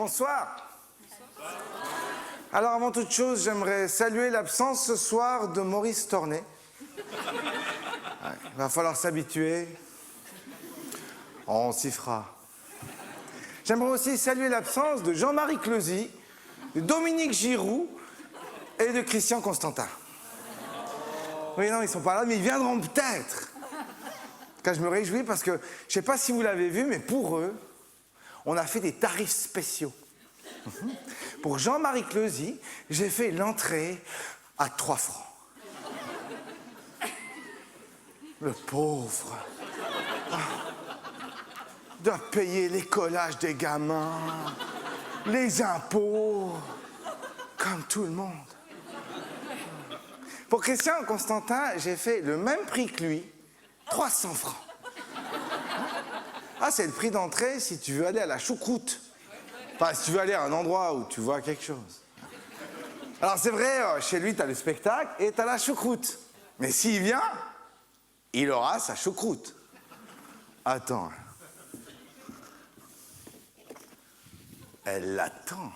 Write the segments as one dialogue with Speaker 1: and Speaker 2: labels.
Speaker 1: Bonsoir. Alors, avant toute chose, j'aimerais saluer l'absence ce soir de Maurice Tornet. Ouais, il va falloir s'habituer. On s'y fera. J'aimerais aussi saluer l'absence de Jean-Marie Closy, de Dominique Giroud et de Christian Constantin. Oui, non, ils sont pas là, mais ils viendront peut-être. Car je me réjouis parce que, je sais pas si vous l'avez vu, mais pour eux, on a fait des tarifs spéciaux. Pour Jean-Marie Closy, j'ai fait l'entrée à 3 francs. Le pauvre. Doit payer les collages des gamins, les impôts, comme tout le monde. Pour Christian Constantin, j'ai fait le même prix que lui, 300 francs. Ah, c'est le prix d'entrée si tu veux aller à la choucroute. Enfin, si tu veux aller à un endroit où tu vois quelque chose. Alors, c'est vrai, chez lui, t'as le spectacle et t'as la choucroute. Mais s'il vient, il aura sa choucroute. Attends. Elle l'attend.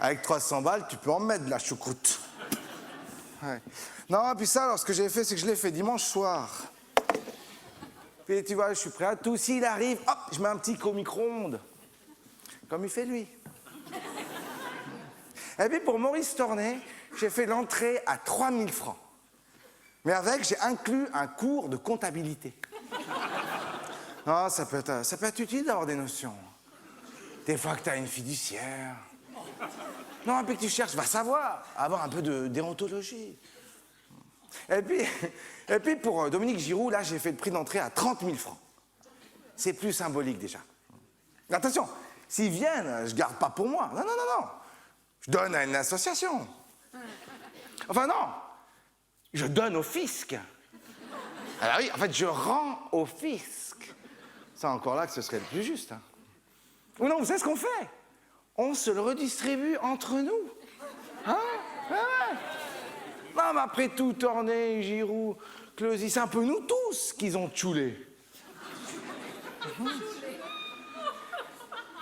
Speaker 1: Avec 300 balles, tu peux en mettre de la choucroute. Ouais. Non, puis ça, alors, ce que j'ai fait, c'est que je l'ai fait dimanche soir. Puis tu vois, je suis prêt à tout. S'il arrive, hop, je mets un petit au micro-ondes. Comme il fait lui. Et puis pour Maurice Tornet, j'ai fait l'entrée à 3000 francs. Mais avec, j'ai inclus un cours de comptabilité. Ah, ça peut être utile d'avoir des notions. Des fois que tu as une fiduciaire. Non, un peu que tu cherches, va savoir, avoir un peu de déontologie. Et puis pour Dominique Giroud, là, j'ai fait le prix d'entrée à 30 000 francs. C'est plus symbolique déjà. Attention, s'ils viennent, je garde pas pour moi. Non, non, non, non. Je donne à une association. Enfin non, je donne au fisc. Alors oui, en fait, je rends au fisc. C'est encore là que ce serait le plus juste. Hein. Ou non, vous savez ce qu'on fait? On se le redistribue entre nous. Hein? Ouais. Non, mais après tout, Tornet, Giroud, Closy, c'est un peu nous tous qu'ils ont tchoulé.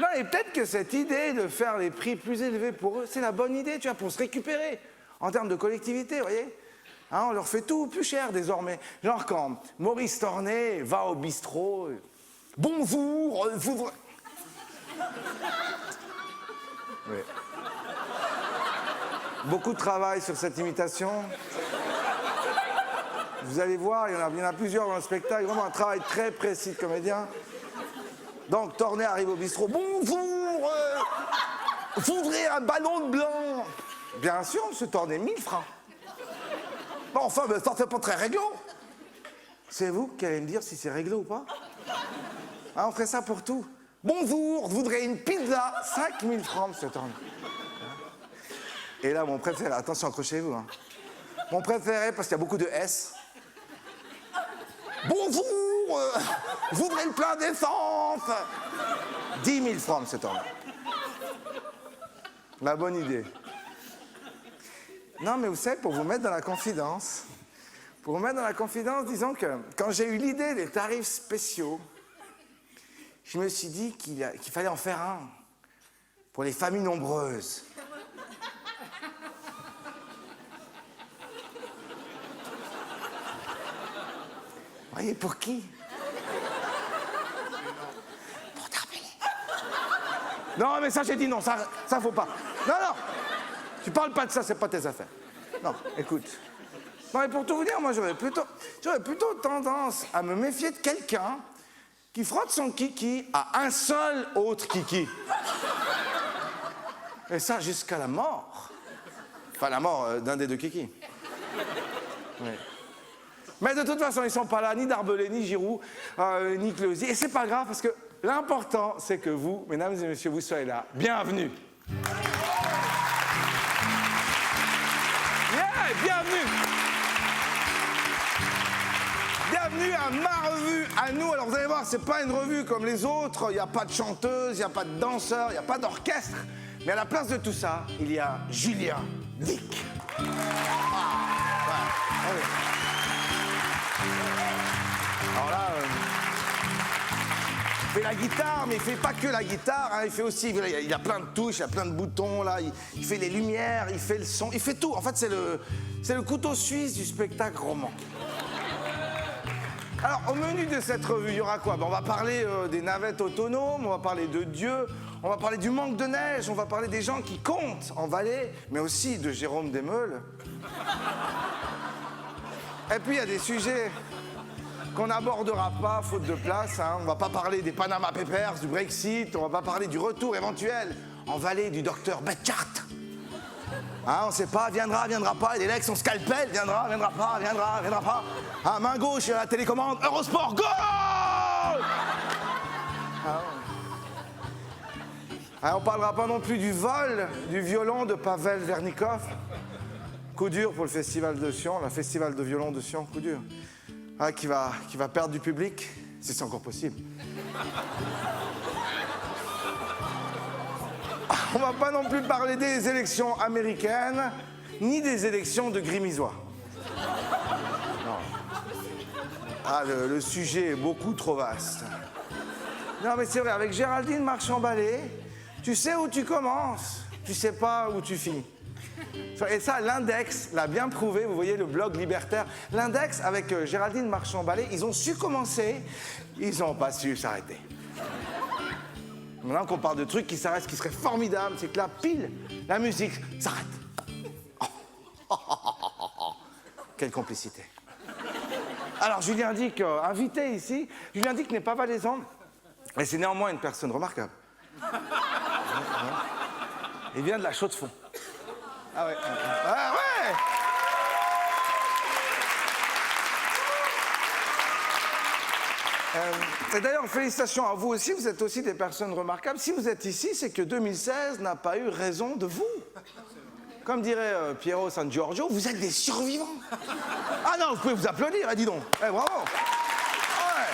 Speaker 1: Non, et peut-être que cette idée de faire les prix plus élevés pour eux, c'est la bonne idée, tu vois, pour se récupérer en termes de collectivité, vous voyez. Hein, on leur fait tout plus cher désormais. Genre quand Maurice Tornet va au bistrot, bonjour, vous... Oui. Beaucoup de travail sur cette imitation. Vous allez voir, il y en a plusieurs dans le spectacle, vraiment un travail très précis de comédien. Donc Tornet arrive au bistrot. Bonjour, vous voudrez un ballon de blanc? Bien sûr, monsieur Tornet, 1000 francs. Bon, enfin, mais ça, c'est pas très réglo. C'est vous qui allez me dire si c'est réglo ou pas? Hein, on ferait ça pour tout. Bonjour, vous voudrez une pizza? 5000 francs, monsieur Tornet. Et là, mon préféré, attention, accrochez-vous. Hein. Mon préféré, parce qu'il y a beaucoup de S. Bonjour, vous voudrez le plein d'essence? 10 000 francs, monsieur Tornet. La bonne idée. Non, mais vous savez, pour vous mettre dans la confidence, disons que quand j'ai eu l'idée des tarifs spéciaux, je me suis dit qu'il fallait en faire un pour les familles nombreuses. Vous voyez, pour qui? Pour t'appeler. Non, mais ça, j'ai dit non, ça faut pas. Non, non, tu parles pas de ça, c'est pas tes affaires. Non, écoute. Non, mais pour tout vous dire, moi, j'aurais plutôt tendance à me méfier de quelqu'un qui frotte son kiki à un seul autre kiki. Et ça, jusqu'à la mort. Enfin, la mort d'un des deux kikis. Oui. Mais de toute façon, ils sont pas là, ni Darbelé, ni Giroud, ni Closy. Et c'est pas grave, parce que l'important, c'est que vous, mesdames et messieurs, vous soyez là. Bienvenue. Yeah, bienvenue. Bienvenue à ma revue, à nous. Alors vous allez voir, c'est pas une revue comme les autres. Il n'y a pas de chanteuse, il n'y a pas de danseur, il n'y a pas d'orchestre. Mais à la place de tout ça, il y a Julien Vic. Allez. Alors là, fait la guitare, mais il fait pas que la guitare, hein, il fait aussi, il a plein de touches, il a plein de boutons, là, il fait les lumières, il fait le son, il fait tout. En fait, c'est le couteau suisse du spectacle roman. Alors, au menu de cette revue, il y aura quoi? On va parler des navettes autonomes, on va parler de Dieu, on va parler du manque de neige, on va parler des gens qui comptent en Valais, mais aussi de Jérôme Desmeules. Et puis, il y a des sujets qu'on n'abordera pas, faute de place. Hein. On va pas parler des Panama Papers, du Brexit, on va pas parler du retour éventuel en Valais du docteur Betchart. Hein, on sait pas, viendra pas, il est là avec son scalpel, viendra pas. Ah, main gauche, à la télécommande, Eurosport, goal! On parlera pas non plus du vol du violon de Pavel Vernikov. Coup dur pour le festival de Sion, le festival de violon de Sion, coup dur. Qui va perdre du public, si c'est encore possible. On va pas non plus parler des élections américaines, ni des élections de Grimysois. Non. Le sujet est beaucoup trop vaste. Non, mais c'est vrai, avec Géraldine Marchand-Ballet, tu sais où tu commences, tu sais pas où tu finis. Et ça, l'Index l'a bien prouvé, vous voyez le blog libertaire. L'Index, avec Géraldine Marchand-Ballet, ils ont su commencer, ils n'ont pas su s'arrêter. Maintenant qu'on parle de trucs qui s'arrêtent, ce qui serait formidable, c'est que là, pile, la musique s'arrête. Quelle complicité. Alors, Julien Dick, invité ici, Julien Dick n'est pas valaisan, mais c'est néanmoins une personne remarquable. Il vient de la Chaux-de-Fonds. Ah ouais. Ah ouais. Et d'ailleurs, félicitations à vous aussi, vous êtes aussi des personnes remarquables. Si vous êtes ici, c'est que 2016 n'a pas eu raison de vous. Comme dirait Piero San Giorgio, vous êtes des survivants. Ah non, vous pouvez vous applaudir, dis donc. Eh, bravo. Ouais.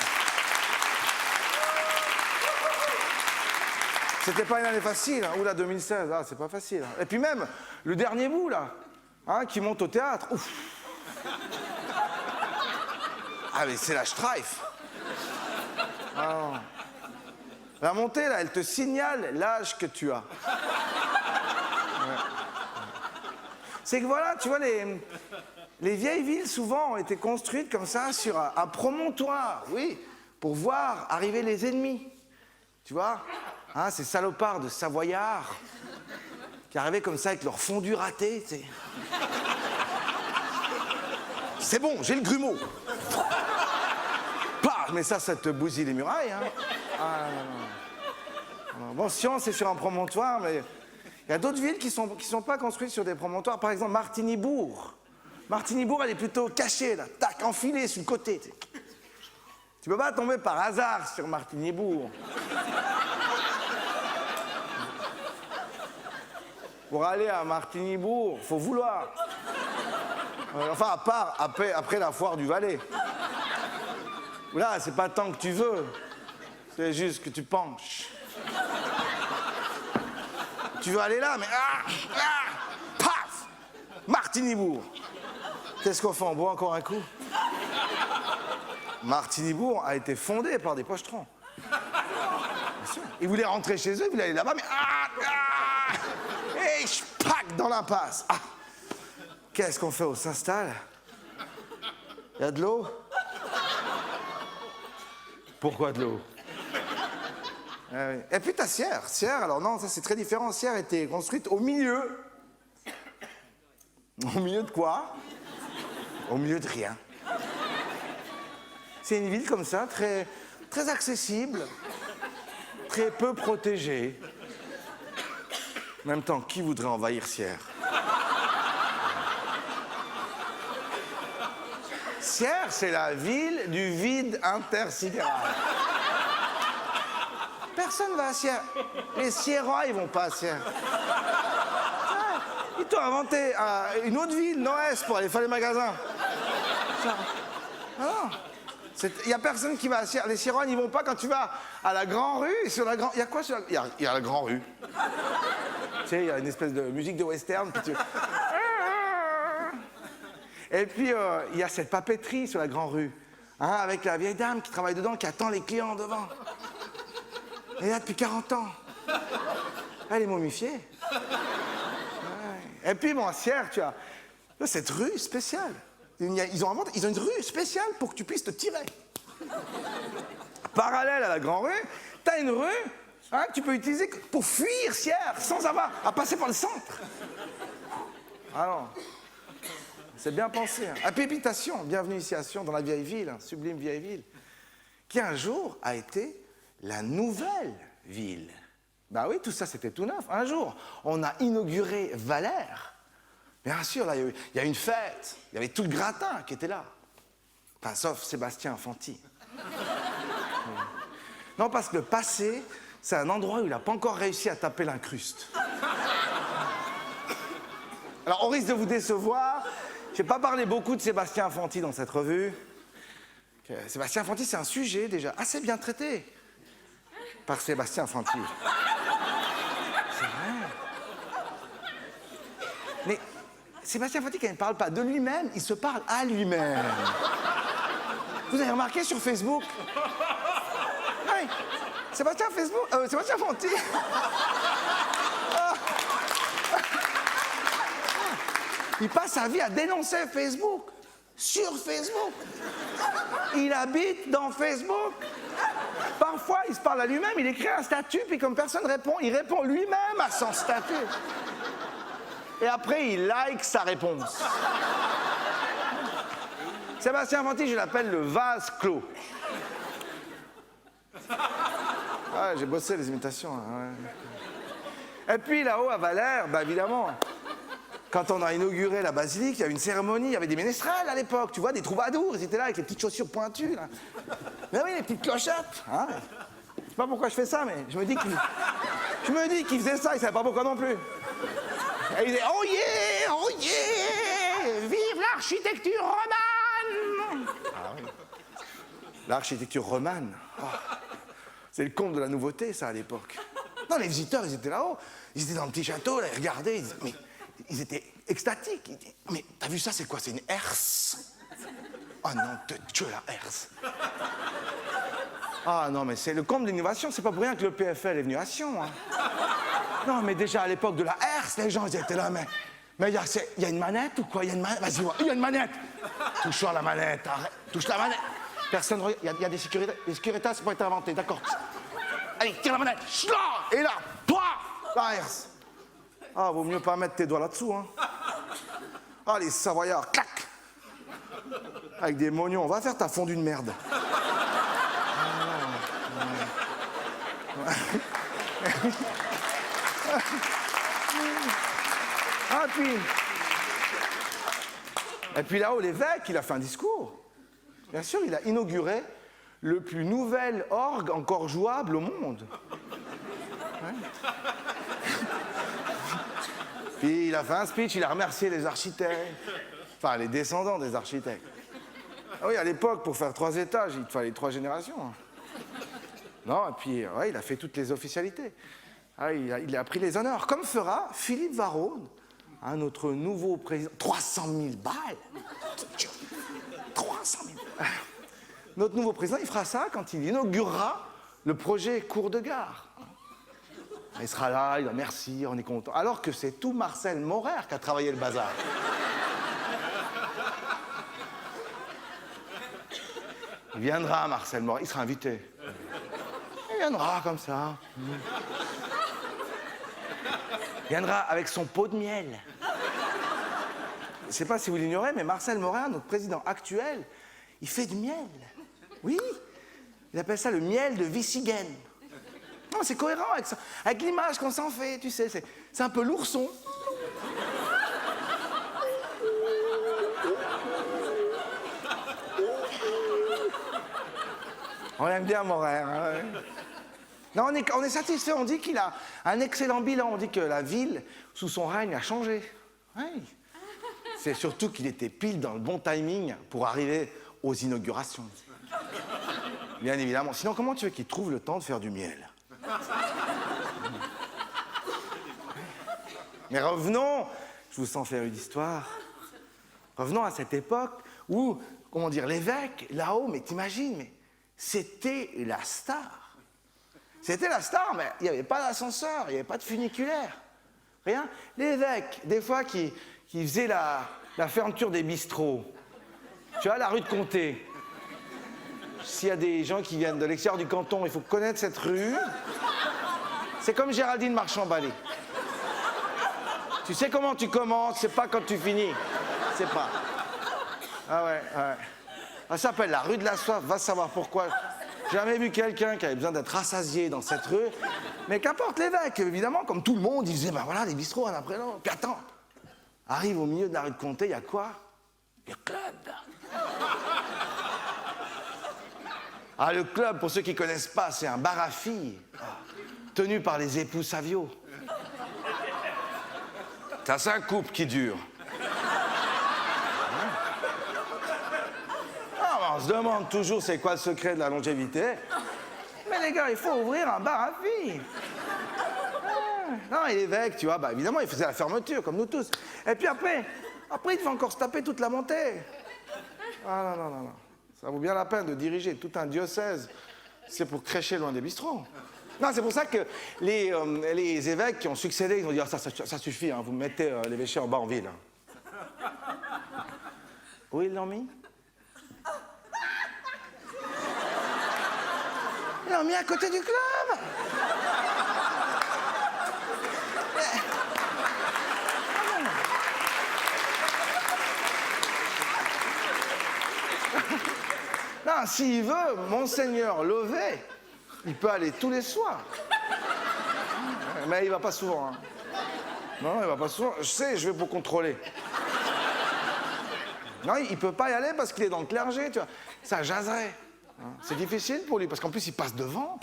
Speaker 1: C'était pas une année facile, hein. Oula, 2016, ah, c'est pas facile. Et puis même, le dernier bout, là, hein, qui monte au théâtre, ouf. Ah, mais c'est la Streif. Ah. La montée, là, elle te signale l'âge que tu as. Ouais. C'est que voilà, tu vois, les vieilles villes, souvent, ont été construites comme ça, sur un promontoire, oui, pour voir arriver les ennemis. Tu vois, hein, ces salopards de Savoyards qui arrivaient comme ça avec leur fondu raté, tu sais. C'est bon, j'ai le grumeau. Pah, mais ça te bousille les murailles, hein. Ah, non. Bon, Sion, c'est sur un promontoire, mais il y a d'autres villes qui sont pas construites sur des promontoires. Par exemple, Martigny-Bourg. Martigny-Bourg, elle est plutôt cachée, là. Tac, enfilée sur le côté. Tu peux pas tomber par hasard sur Martigny-Bourg. Pour aller à Martigny-Bourg, faut vouloir. Enfin, à part après la foire du Valais. Là, c'est pas tant que tu veux, c'est juste que tu penches. Tu veux aller là, mais paf, Martigny-Bourg. Qu'est-ce qu'on fait? On boit encore un coup? Martigny-Bourg a été fondé par des pochetrons. Bien sûr. Ils voulaient rentrer chez eux, ils voulaient aller là-bas, mais et je pack dans l'impasse. Ah. Qu'est-ce qu'on fait? On s'installe. Il y a de l'eau? Pourquoi de l'eau? Et puis t'as Sierre. Sierre, alors non, ça c'est très différent. Sierre était construite au milieu. Au milieu de quoi? Au milieu de rien. C'est une ville comme ça, très, très accessible, très peu protégée. En même temps, qui voudrait envahir Sierre? Sierre, c'est la ville du vide intersidéral. Personne va à Sierre. Les Sierrois, ils vont pas à Sierre. Ah, ils t'ont inventé une autre ville, Noès, pour aller faire les magasins. Ah non. Il n'y a personne qui va à Sierre. Les Sierrois n'y vont pas quand tu vas à la Grand Rue. Et sur la Grand... Il y a quoi sur la... Il y a la Grand Rue. Tu sais, il y a une espèce de musique de western. Puis tu... Et puis, il y a cette papeterie sur la Grand Rue. Hein, avec la vieille dame qui travaille dedans, qui attend les clients devant. Elle est là depuis 40 ans. Elle est momifiée. Ouais. Et puis, bon, à Sierre, tu as cette rue spéciale. Ils ont une rue spéciale pour que tu puisses te tirer. Parallèle à la grande rue, tu as une rue que tu peux utiliser pour fuir Sierre sans avoir à passer par le centre. Alors, c'est bien pensé. Hein. À Pépitation, bienvenue ici à Sion, dans la vieille ville, hein, sublime vieille ville, qui un jour a été la nouvelle ville. Ben oui, tout ça c'était tout neuf. Un jour, on a inauguré Valère. Bien sûr, là, il y a eu une fête. Il y avait tout le gratin qui était là. Enfin, sauf Sébastien Fanti. Non, parce que le passé, c'est un endroit où il n'a pas encore réussi à taper l'incruste. Alors, on risque de vous décevoir. Je n'ai pas parlé beaucoup de Sébastien Fanti dans cette revue. Sébastien Fanti, c'est un sujet déjà assez bien traité par Sébastien Fanti. C'est vrai. Mais Sébastien Fanti, quand il ne parle pas de lui-même, il se parle à lui-même. Vous avez remarqué sur Facebook? Oui, Sébastien Fanti. Il passe sa vie à dénoncer Facebook. Sur Facebook. Il habite dans Facebook. Parfois, il se parle à lui-même, il écrit un statut, puis comme personne répond, il répond lui-même à son statut. Et après, il like sa réponse. Sébastien Fanti, je l'appelle le vase clos. Ah, j'ai bossé les imitations. Hein, ouais. Et puis là-haut, à Valère, bah, évidemment, quand on a inauguré la basilique, il y a eu une cérémonie, il y avait des ménestrels à l'époque, tu vois, des troubadours, ils étaient là avec les petites chaussures pointues. Là. Mais oui, les petites clochettes. Hein. Je sais pas pourquoi je fais ça, mais je me dis qu'ils faisaient ça, ils savaient pas pourquoi non plus. Et ils disaient « Oh yeah! Oh yeah! Vive l'architecture romane !» Ah oui. L'architecture romane, oh, c'est le comble de la nouveauté, ça, à l'époque. Non, les visiteurs, ils étaient là-haut, ils étaient dans le petit château, là, ils regardaient, ils étaient extatiques. Ils disaient, mais t'as vu ça, c'est quoi? C'est une herse? Oh non, tu es la herse. Ah non, mais c'est le comble de l'innovation, c'est pas pour rien que le PFL est venu à Sion. Hein. Non, mais déjà à l'époque de la herse, les gens ils étaient là, mais il y a une manette ou quoi? Il y a une manette, vas-y, il y a une manette. Touche-toi la manette, arrête, touche la manette. Personne ne regarde, il y a des sécuritas pour être inventés, d'accord. Allez, tire la manette, chla. Et là, toi, la herse. Ah, vaut mieux pas mettre tes doigts là-dessous, hein. Ah, les Savoyards, clac. Avec des mognons, va faire ta fondue de merde. Ah, et puis là-haut, l'évêque, il a fait un discours. Bien sûr, il a inauguré le plus nouvel orgue encore jouable au monde. Ouais. Puis il a fait un speech, il a remercié les architectes, enfin les descendants des architectes. Ah oui, à l'époque, pour faire 3 étages, il te fallait 3 générations. Non, et puis ouais, il a fait toutes les officialités. Ah, il a pris les honneurs, comme fera Philippe Varone, notre nouveau président. 300 000 balles 300 000 balles. Notre nouveau président, il fera ça quand il inaugurera le projet cours de gare. Il sera là, il va merci, on est content. Alors que c'est tout Marcel Morer qui a travaillé le bazar. Il viendra, Marcel Morer, il sera invité. Il viendra comme ça. Il viendra avec son pot de miel. Je ne sais pas si vous l'ignorez, mais Marcel Morer, notre président actuel, il fait du miel. Oui, il appelle ça le miel de Visiguen. Non, c'est cohérent avec l'image qu'on s'en fait, tu sais. C'est un peu l'ourson. On aime bien Morer. Hein. Non, on est satisfait, on dit qu'il a un excellent bilan. On dit que la ville, sous son règne, a changé. Oui. C'est surtout qu'il était pile dans le bon timing pour arriver aux inaugurations. Bien évidemment. Sinon, comment tu veux qu'il trouve le temps de faire du miel? Mais revenons, je vous sens faire une histoire. Revenons à cette époque où, comment dire, l'évêque, là-haut, mais t'imagines, mais c'était la star. C'était la star, mais il n'y avait pas d'ascenseur, il n'y avait pas de funiculaire. Rien. L'évêque, des fois, qui faisait la fermeture des bistrots. Tu vois, la rue de Comté. S'il y a des gens qui viennent de l'extérieur du canton, il faut connaître cette rue. C'est comme Géraldine Marchand-Ballet. Tu sais comment tu commences, c'est pas quand tu finis. C'est pas. Ah ouais, ouais. Ça s'appelle la rue de la soif, va savoir pourquoi. J'ai jamais vu quelqu'un qui avait besoin d'être rassasié dans cette rue. Mais qu'importe, l'évêque, évidemment, comme tout le monde, il disait, ben voilà, les bistrots, un après l'autre. Puis attends, arrive au milieu de la rue de Comté, il y a quoi? Le club. Ah, le club, pour ceux qui ne connaissent pas, c'est un bar à filles, tenu par les époux Savio. Ça, c'est un couple qui dure. On se demande toujours c'est quoi le secret de la longévité. Mais les gars, il faut ouvrir un bar à filles. Non, et l'évêque, tu vois, bah évidemment, il faisait la fermeture, comme nous tous. Et puis après, il devait encore se taper toute la montée. Ah non. Ça vaut bien la peine de diriger tout un diocèse. C'est pour crêcher loin des bistrots. Non, c'est pour ça que les évêques qui ont succédé, ils ont dit ah, ça suffit, hein, vous mettez l'évêché en bas en ville. Où ils l'ont mis? Ils l'ont mis à côté du club. Non, s'il veut, Monseigneur Levé, il peut aller tous les soirs. Mais il va pas souvent. Hein. Non, il va pas souvent. Je sais, je vais pour contrôler. Non, il peut pas y aller parce qu'il est dans le clergé, tu vois. Ça jaserait. C'est difficile pour lui, parce qu'en plus, il passe devant.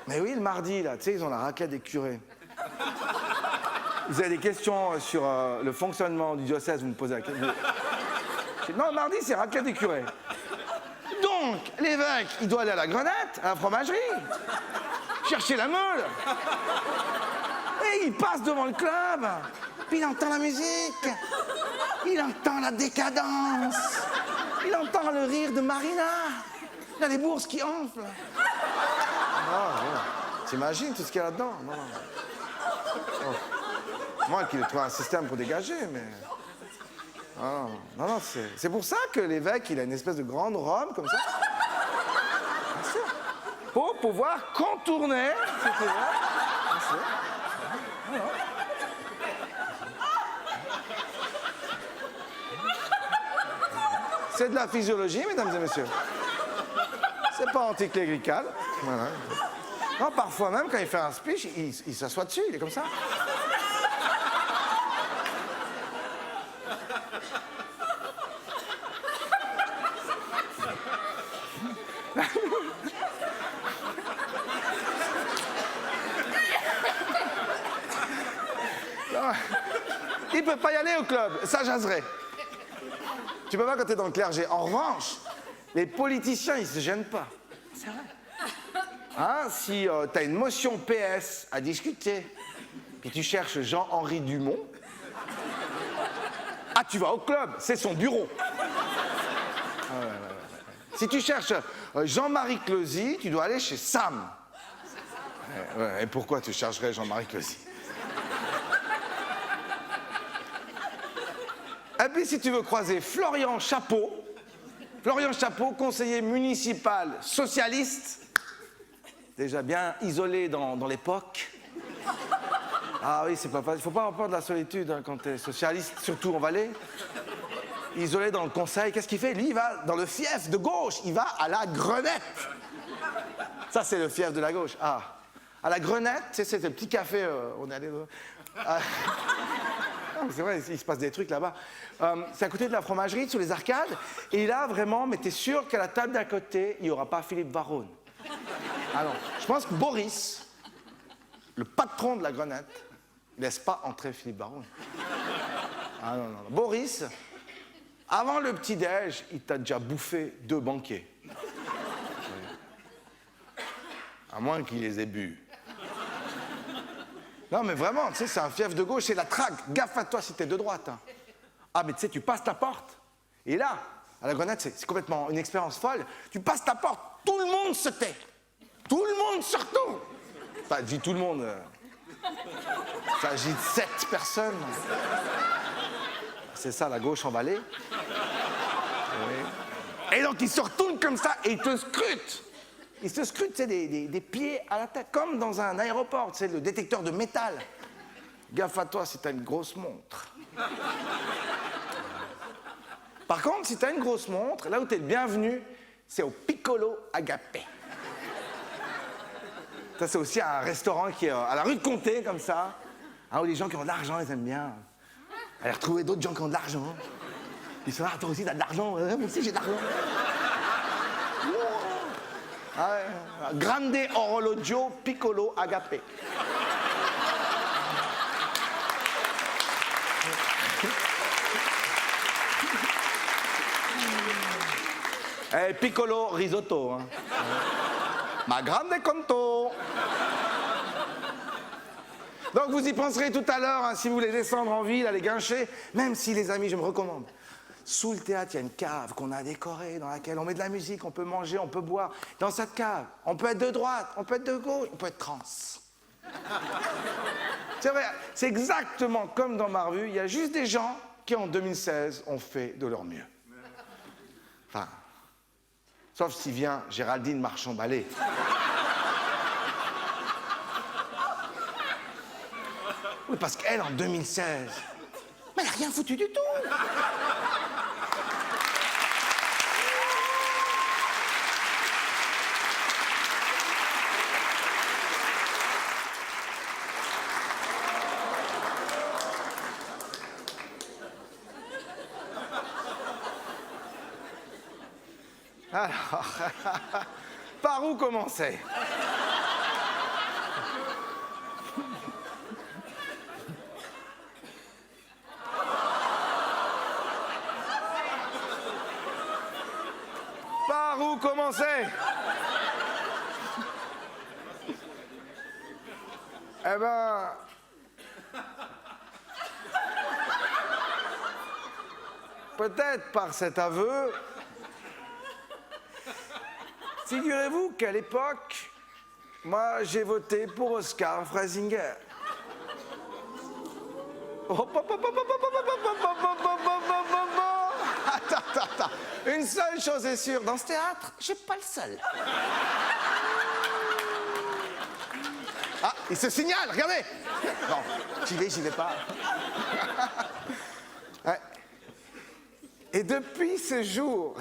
Speaker 1: Mais oui, le mardi, là, tu sais, ils ont la raquette des curés. Vous avez des questions sur le fonctionnement du diocèse, vous me posez la question. Non, le mardi, c'est raquette des curés. Donc, l'évêque, il doit aller à la Grenette, à la fromagerie, chercher la meule. Et il passe devant le club, puis il entend la musique, il entend la décadence, il entend le rire de Marina. Il y a des bourses qui enflent. T'imagines tout ce qu'il y a là-dedans? Non. Moi qui ai trouvé un système pour dégager, mais... Non, c'est pour ça que l'évêque, il a une espèce de grande robe, comme ça. Bien sûr. Pour pouvoir contourner, bien sûr. C'est de la physiologie, mesdames et messieurs. C'est pas anticlérical. Voilà. Non, parfois même, quand il fait un speech, il s'assoit dessus, il est comme ça. Il peut pas y aller au club, ça jaserait. Tu peux pas quand t'es dans le clergé. En revanche, les politiciens, ils se gênent pas. C'est vrai. Hein, si t'as une motion PS à discuter, puis tu cherches Jean-Henri Dumont, tu vas au club, c'est son bureau. Ouais. Si tu cherches Jean-Marie Closy, tu dois aller chez Sam. Et pourquoi tu chercherais Jean-Marie Closy? Et puis si tu veux croiser Florian Chapeau, conseiller municipal socialiste, déjà bien isolé dans l'époque. Ah oui, c'est pas facile. Il faut pas avoir peur de la solitude hein, quand t'es socialiste, surtout en Valais. Isolé dans le conseil, qu'est-ce qu'il fait? Lui, il va dans le fief de gauche, il va à la Grenette. Ça, c'est le fief de la gauche. Ah, à la Grenette, tu sais, c'est le petit café, on est allé... c'est vrai, il se passe des trucs là-bas. C'est à côté de la fromagerie, sur les arcades. Et là, vraiment, mais t'es sûr qu'à la table d'à côté, il n'y aura pas Philippe Varone. Ah non, je pense que Boris, le patron de la Grenette, laisse pas entrer Philippe Varone. Ah non. Boris, avant le petit-déj, il t'a déjà bouffé 2 banquets. À moins qu'il les ait bu. Non, mais vraiment, tu sais, c'est un fief de gauche, c'est la traque. Gaffe à toi si t'es de droite. Hein. Ah, mais tu sais, tu passes ta porte. Et là, à la Grenette, c'est complètement une expérience folle. Tu passes ta porte, tout le monde se tait. tout le monde se retourne. Enfin, je dis tout le monde. Il s'agit de 7 personnes. C'est ça, la gauche emballée. Oui. Et donc, ils se retournent comme ça et ils te scrutent. Ils te scrutent, c'est des pieds à la tête, comme dans un aéroport, c'est le détecteur de métal. Gaffe à toi si t'as une grosse montre. Par contre, si t'as une grosse montre, là où t'es le bienvenu, c'est au Piccolo Agapé. Ça, c'est aussi un restaurant qui est à la rue de Comté, comme ça, hein, où les gens qui ont de l'argent, ils aiment bien aller retrouver d'autres gens qui ont de l'argent. Ils sont là, toi aussi, t'as de l'argent, moi aussi, j'ai de l'argent. Ah ouais. Grande orologio Piccolo Agapé. Piccolo risotto. Hein. Ma grande conto. Donc vous y penserez tout à l'heure, hein, si vous voulez descendre en ville, aller guincher, même si les amis, je me recommande. Sous le théâtre, il y a une cave qu'on a décorée, dans laquelle on met de la musique, on peut manger, on peut boire. Dans cette cave, on peut être de droite, on peut être de gauche, on peut être trans. C'est vrai, c'est exactement comme dans ma revue, il y a juste des gens qui, en 2016, ont fait de leur mieux. Enfin, sauf si vient Géraldine Marchand-Ballet. Oui, parce qu'elle, en 2016, elle n'a rien foutu du tout. Alors, par où commencer? Par où commencer? Eh ben... peut-être par cet aveu... Figurez-vous qu'à l'époque, moi, j'ai voté pour Oscar Freisinger. Attends. Une seule chose est sûre, dans ce théâtre, je suis pas le seul. Ah, il se signale, regardez. Non, j'y vais pas. Ouais. Et depuis ce jour,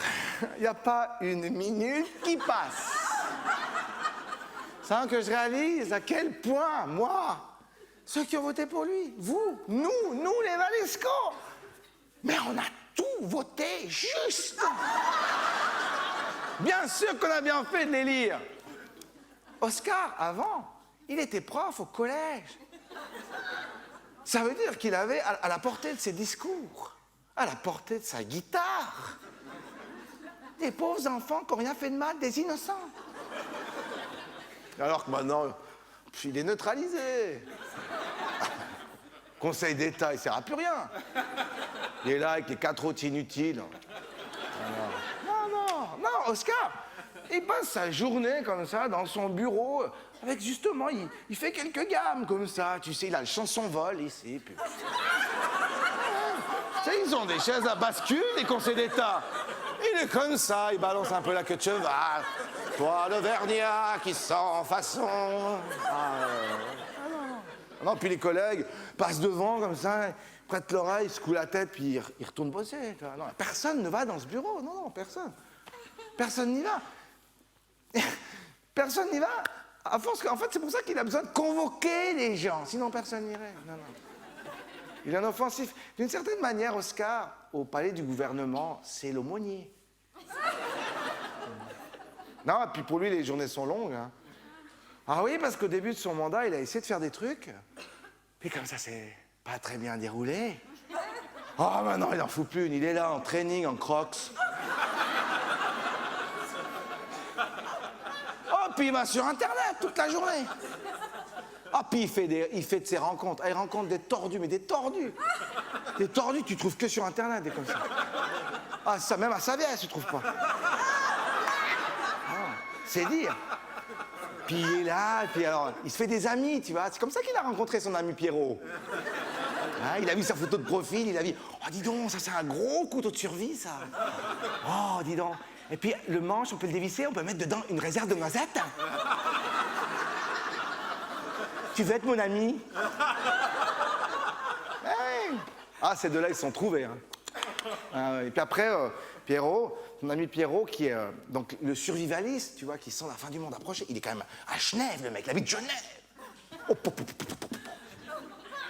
Speaker 1: il n'y a pas une minute qui passe sans que je réalise à quel point, moi, ceux qui ont voté pour lui, vous, nous les Valesco, mais on a tout voté juste. Bien sûr qu'on a bien fait de les lire. Oscar, avant, il était prof au collège. Ça veut dire qu'il avait à la portée de ses discours, à la portée de sa guitare, des pauvres enfants qui n'ont rien fait de mal, des innocents. Alors que maintenant, il est neutralisé. Conseil d'État, il ne sert à plus rien. Il est là avec les 4 autres inutiles. Non, Oscar, il passe sa journée comme ça dans son bureau, avec justement, il fait quelques gammes comme ça, tu sais, il a le chanson vol ici. Puis... ils ont des chaises à bascule, les conseils d'État. Il est comme ça, il balance un peu la queue de cheval. Toi, le vernia qui sent façon. Non, puis les collègues passent devant comme ça, prêtent l'oreille, secouent la tête, puis ils retournent bosser. Non, personne ne va dans ce bureau, non, personne. Personne n'y va. Personne n'y va. En fait, c'est pour ça qu'il a besoin de convoquer les gens, sinon personne n'irait. Non. Il est un offensif. D'une certaine manière, Oscar, au palais du gouvernement, c'est l'aumônier. Non, et puis pour lui, les journées sont longues. Hein. Ah oui, parce qu'au début de son mandat, il a essayé de faire des trucs. Puis comme ça, c'est pas très bien déroulé. Oh, maintenant, il n'en fout plus une. Il est là en training, en crocs. Oh, puis il va sur Internet toute la journée. Ah, puis il fait de ses rencontres. Ah, il rencontre des tordus, mais des tordus. Des tordus, tu trouves que sur Internet, des comme ça. Ah, ça, même à Saviès, tu trouves pas. Ah, c'est dire. puis il est là, et puis alors, il se fait des amis, tu vois. C'est comme ça qu'il a rencontré son ami Pierrot. Hein, il a vu sa photo de profil, il a vu, oh, dis donc, ça c'est un gros couteau de survie, ça. Oh, dis donc. Et puis le manche, on peut le dévisser, on peut mettre dedans une réserve de noisettes. Tu veux être mon ami? Hey. Ah, ces deux-là, ils se sont trouvés. Hein. Et puis après, Pierrot, ton ami Pierrot, qui est donc le survivaliste, tu vois, qui sent la fin du monde approcher. Il est quand même à Genève, le mec, il habite Genève. Oh,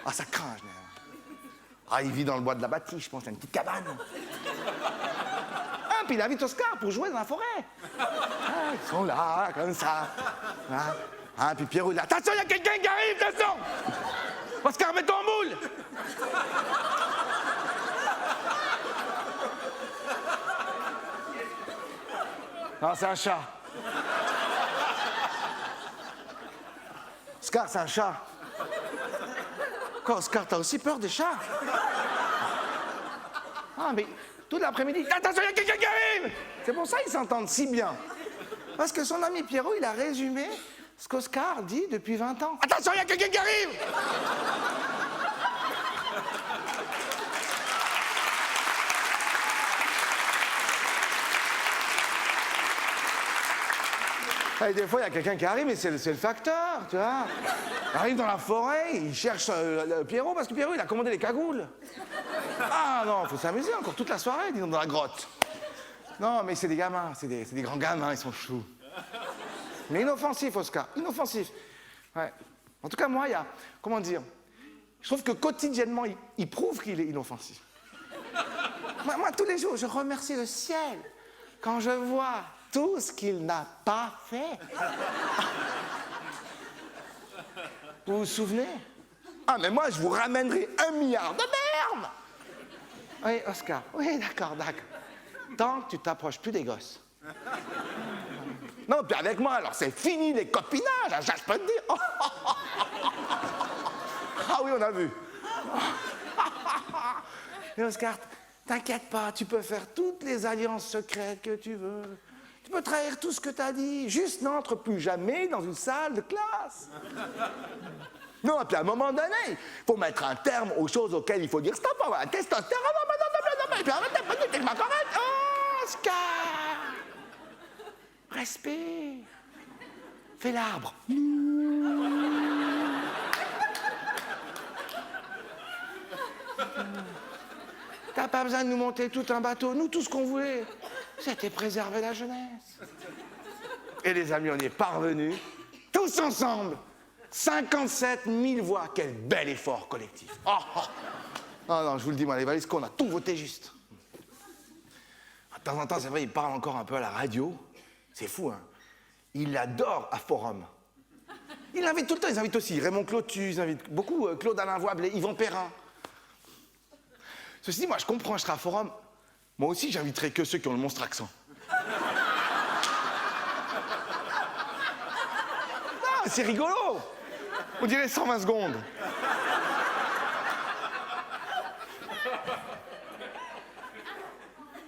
Speaker 1: ah, ça craint, Genève. Ah, il vit dans le bois de la bâtie, je pense, il a une petite cabane. Ah, puis il invite Oscar pour jouer dans la forêt. Ah, ils sont là, comme ça. Ah, puis Pierrot, il dit, attention, il y a quelqu'un qui arrive, attention. Oscar, mets-toi en moule. Non, c'est un chat. Oscar, c'est un chat. Quoi, Oscar, t'as aussi peur des chats? Ah, mais toute l'après-midi, attention, il y a quelqu'un qui arrive! C'est pour ça qu'ils s'entendent si bien. Parce que son ami Pierrot, il a résumé ce qu'Oscar dit depuis 20 ans. Attention, il y a quelqu'un qui arrive! Et des fois, il y a quelqu'un qui arrive, mais c'est le facteur, tu vois. Il arrive dans la forêt, il cherche le Pierrot, parce que Pierrot, il a commandé les cagoules. Ah non, il faut s'amuser encore toute la soirée, disons, dans la grotte. Non, mais c'est des gamins, c'est des grands gamins, ils sont choux. Mais inoffensif, Oscar, inoffensif. Ouais. En tout cas, moi, il y a, comment dire, je trouve que quotidiennement, il prouve qu'il est inoffensif. Moi, tous les jours, je remercie le ciel quand je vois tout ce qu'il n'a pas fait. Vous vous souvenez? Ah, mais moi, je vous ramènerai 1 milliard de merde! Oui, Oscar, oui, d'accord. Tant que tu t'approches plus des gosses. Non, puis avec moi, alors c'est fini les copinages, ça je peux te dire. Ah oui, on a vu. Mais Oscar, t'inquiète pas, tu peux faire toutes les alliances secrètes que tu veux. Tu peux trahir tout ce que t'as dit. Juste n'entre plus jamais dans une salle de classe. Non, et puis à un moment donné, il faut mettre un terme aux choses auxquelles il faut dire stop. Voilà, testostérone, non, et puis arrête, t'es ma correcte. Oh, Oscar! Respire. Fais l'arbre. T'as pas besoin de nous monter tout un bateau. Nous, tout ce qu'on voulait, c'était préserver la jeunesse. Et les amis, on y est parvenus, tous ensemble. 57 000 voix. Quel bel effort collectif. Oh, oh. Oh non, je vous le dis, moi, les Valisco, on a tout voté juste. De temps en temps, c'est vrai, il parle encore un peu à la radio. C'est fou, hein. Il adore à Forum. Il invite tout le temps, ils invitent aussi Raymond Clotus, ils invitent beaucoup, Claude Alain Voable et Yvan Perrin. Ceci dit, moi, je comprends, je serai à Forum. Moi aussi, j'inviterai que ceux qui ont le monstre accent. Ah, c'est rigolo. On dirait 120 secondes.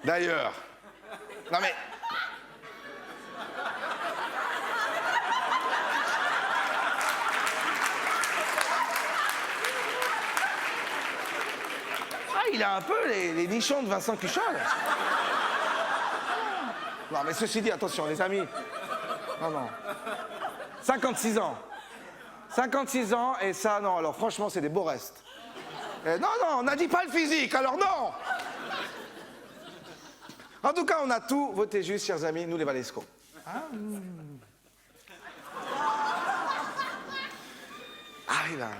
Speaker 1: D'ailleurs, non mais... Ah, il a un peu les nichons de Vincent Cuchol. Non, mais ceci dit, attention, les amis. Non. 56 ans. 56 ans, et ça, non, alors franchement, c'est des beaux restes. Non, on n'a dit pas le physique, alors non. En tout cas, on a tout voté juste, chers amis, nous les Valesco. Ah oui, ben.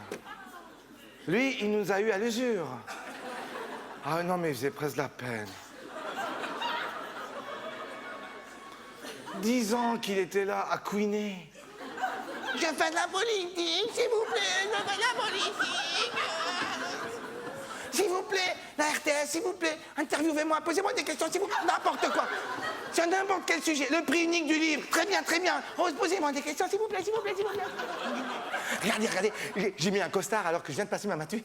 Speaker 1: Lui, il nous a eu à l'usure. Ah non, mais il faisait presque de la peine. 10 ans qu'il était là à couiner. Je fais de la politique, s'il vous plaît, je fais de la politique. S'il vous plaît, la RTS, s'il vous plaît, interviewez-moi, posez-moi des questions, s'il vous plaît, n'importe quoi. Sur n'importe quel sujet, le prix unique du livre, très bien. Posez-moi des questions, s'il vous plaît. Regardez, j'ai mis un costard alors que je viens de passer ma matu.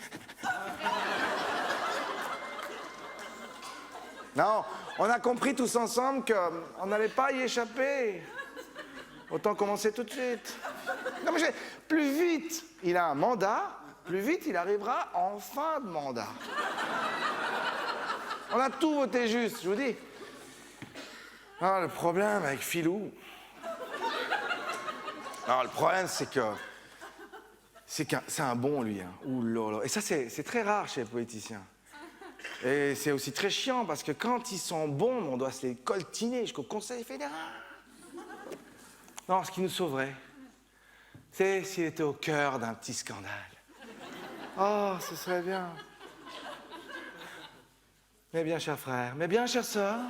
Speaker 1: Non, on a compris tous ensemble qu'on n'allait pas y échapper. Autant commencer tout de suite. Non, mais plus vite il a un mandat, plus vite il arrivera en fin de mandat. On a tout voté juste, je vous dis. Ah, le problème avec Philou... Alors, le problème, c'est que c'est un bon, lui. Hein. Ouh là là. Et ça, c'est très rare chez les politiciens. Et c'est aussi très chiant, parce que quand ils sont bons, on doit se les coltiner jusqu'au Conseil fédéral. Non, ce qui nous sauverait, c'est s'il était au cœur d'un petit scandale. Oh, ce serait bien. Mes bien chers frères, mes bien chères sœurs,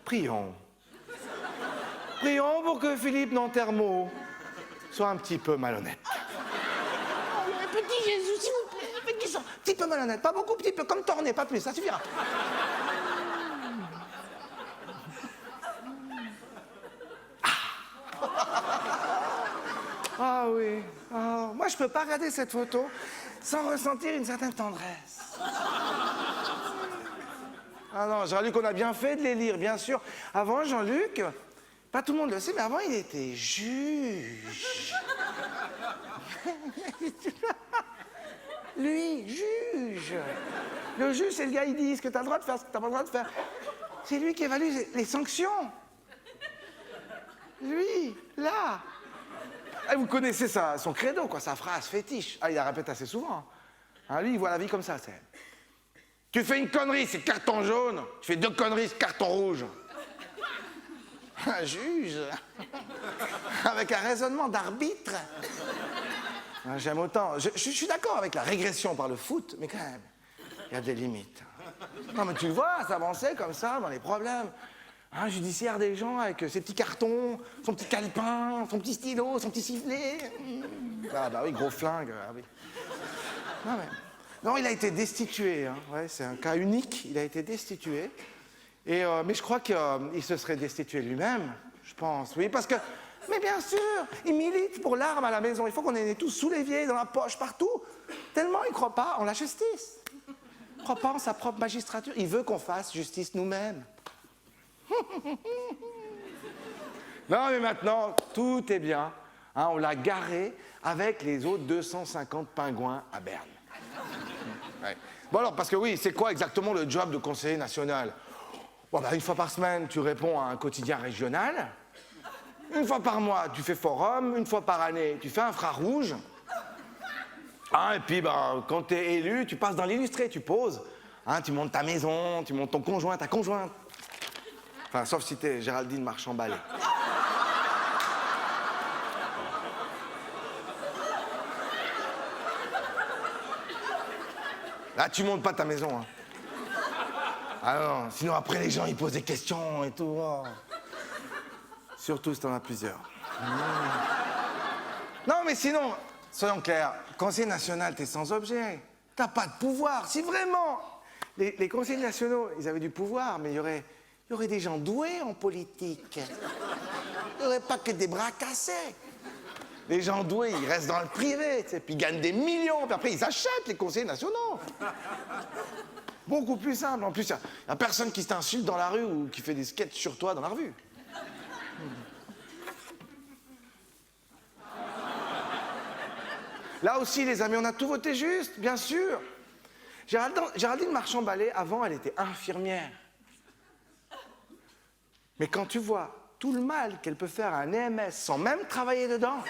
Speaker 1: prions. Prions pour que Philippe Nantermo soit un petit peu malhonnête. Oh, petit Jésus, s'il vous plaît, petit sang. Petit peu malhonnête, pas beaucoup, petit peu, comme Torné, pas plus, ça suffira. Ah oui, oh, moi je peux pas regarder cette photo sans ressentir une certaine tendresse. Ah non, Jean-Luc, on a bien fait de les lire, bien sûr. Avant, Jean-Luc, pas tout le monde le sait, mais avant, il était juge. Lui, juge. Le juge, c'est le gars, il dit ce que tu as le droit de faire, ce que tu n'as pas le droit de faire. C'est lui qui évalue les sanctions. Lui, là. Ah, vous connaissez son credo, quoi, sa phrase fétiche. Ah, il la répète assez souvent. Hein, lui, il voit la vie comme ça, c'est... Tu fais une connerie, c'est carton jaune. Tu fais 2 conneries, c'est carton rouge. Un juge. Avec un raisonnement d'arbitre. Ah, j'aime autant. Je suis d'accord avec la régression par le foot, mais quand même, il y a des limites. Non, mais tu le vois, s'avancer comme ça dans les problèmes. Un judiciaire des gens avec ses petits cartons, son petit calepin, son petit stylo, son petit sifflet. Ah bah oui, gros flingue. Ah oui. Non, mais... Non, il a été destitué. Hein. Ouais, c'est un cas unique. Il a été destitué. Mais je crois qu'il se serait destitué lui-même, je pense. Oui, parce que... Mais bien sûr, il milite pour l'arme à la maison. Il faut qu'on ait tous sous l'évier, dans la poche, partout. Tellement il ne croit pas en la justice. Il ne croit pas en sa propre magistrature. Il veut qu'on fasse justice nous-mêmes. Non, mais maintenant, tout est bien. Hein, on l'a garé avec les autres 250 pingouins à Berne. Ouais. Bon alors, parce que oui, c'est quoi exactement le job de conseiller national? Bon, bah, 1 fois par semaine, tu réponds à un quotidien régional. 1 fois par mois, tu fais forum. 1 fois par année, tu fais infrarouge. Ah, et puis, bah, quand tu es élu, tu passes dans l'illustré, tu poses. Hein, tu montes ta maison, tu montes ton conjoint, ta conjointe. Enfin, sauf si t'es Géraldine Marchand-Ballet. Là, tu montes pas ta maison. Hein. Ah non, sinon après les gens ils posent des questions et tout. Oh. Surtout si t'en as plusieurs. Non, mais sinon, soyons clairs, conseiller national, t'es sans objet. T'as pas de pouvoir. Si vraiment les conseillers nationaux, ils avaient du pouvoir, mais il y aurait des gens doués en politique. Il n'y aurait pas que des bras cassés. Les gens doués, ils restent dans le privé, tu sais, puis ils gagnent des millions, puis après ils achètent les conseillers nationaux. Beaucoup plus simple. En plus, il n'y a personne qui t'insulte dans la rue ou qui fait des sketchs sur toi dans la revue. Là aussi, les amis, on a tout voté juste, bien sûr. Géraldine Marchand-Ballet, avant, elle était infirmière. Mais quand tu vois tout le mal qu'elle peut faire à un EMS sans même travailler dedans...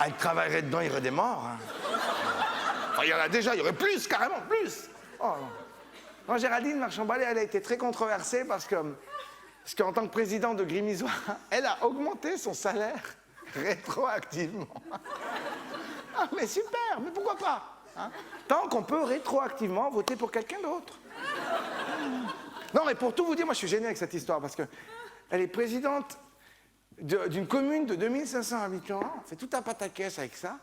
Speaker 1: Elle travaillerait dedans, il y aurait des morts. Hein. Enfin, il y en a déjà, il y aurait plus, carrément, plus. Oh, non. Non, Géraldine Marchand-Ballet, elle a été très controversée parce qu'en tant que présidente de Grimizouin, elle a augmenté son salaire rétroactivement. Ah, mais super, mais pourquoi pas hein? Tant qu'on peut rétroactivement voter pour quelqu'un d'autre. Non, mais pour tout vous dire, moi je suis gêné avec cette histoire parce qu'elle est présidente d'une commune de 2500 habitants, on fait tout un pataquès avec ça,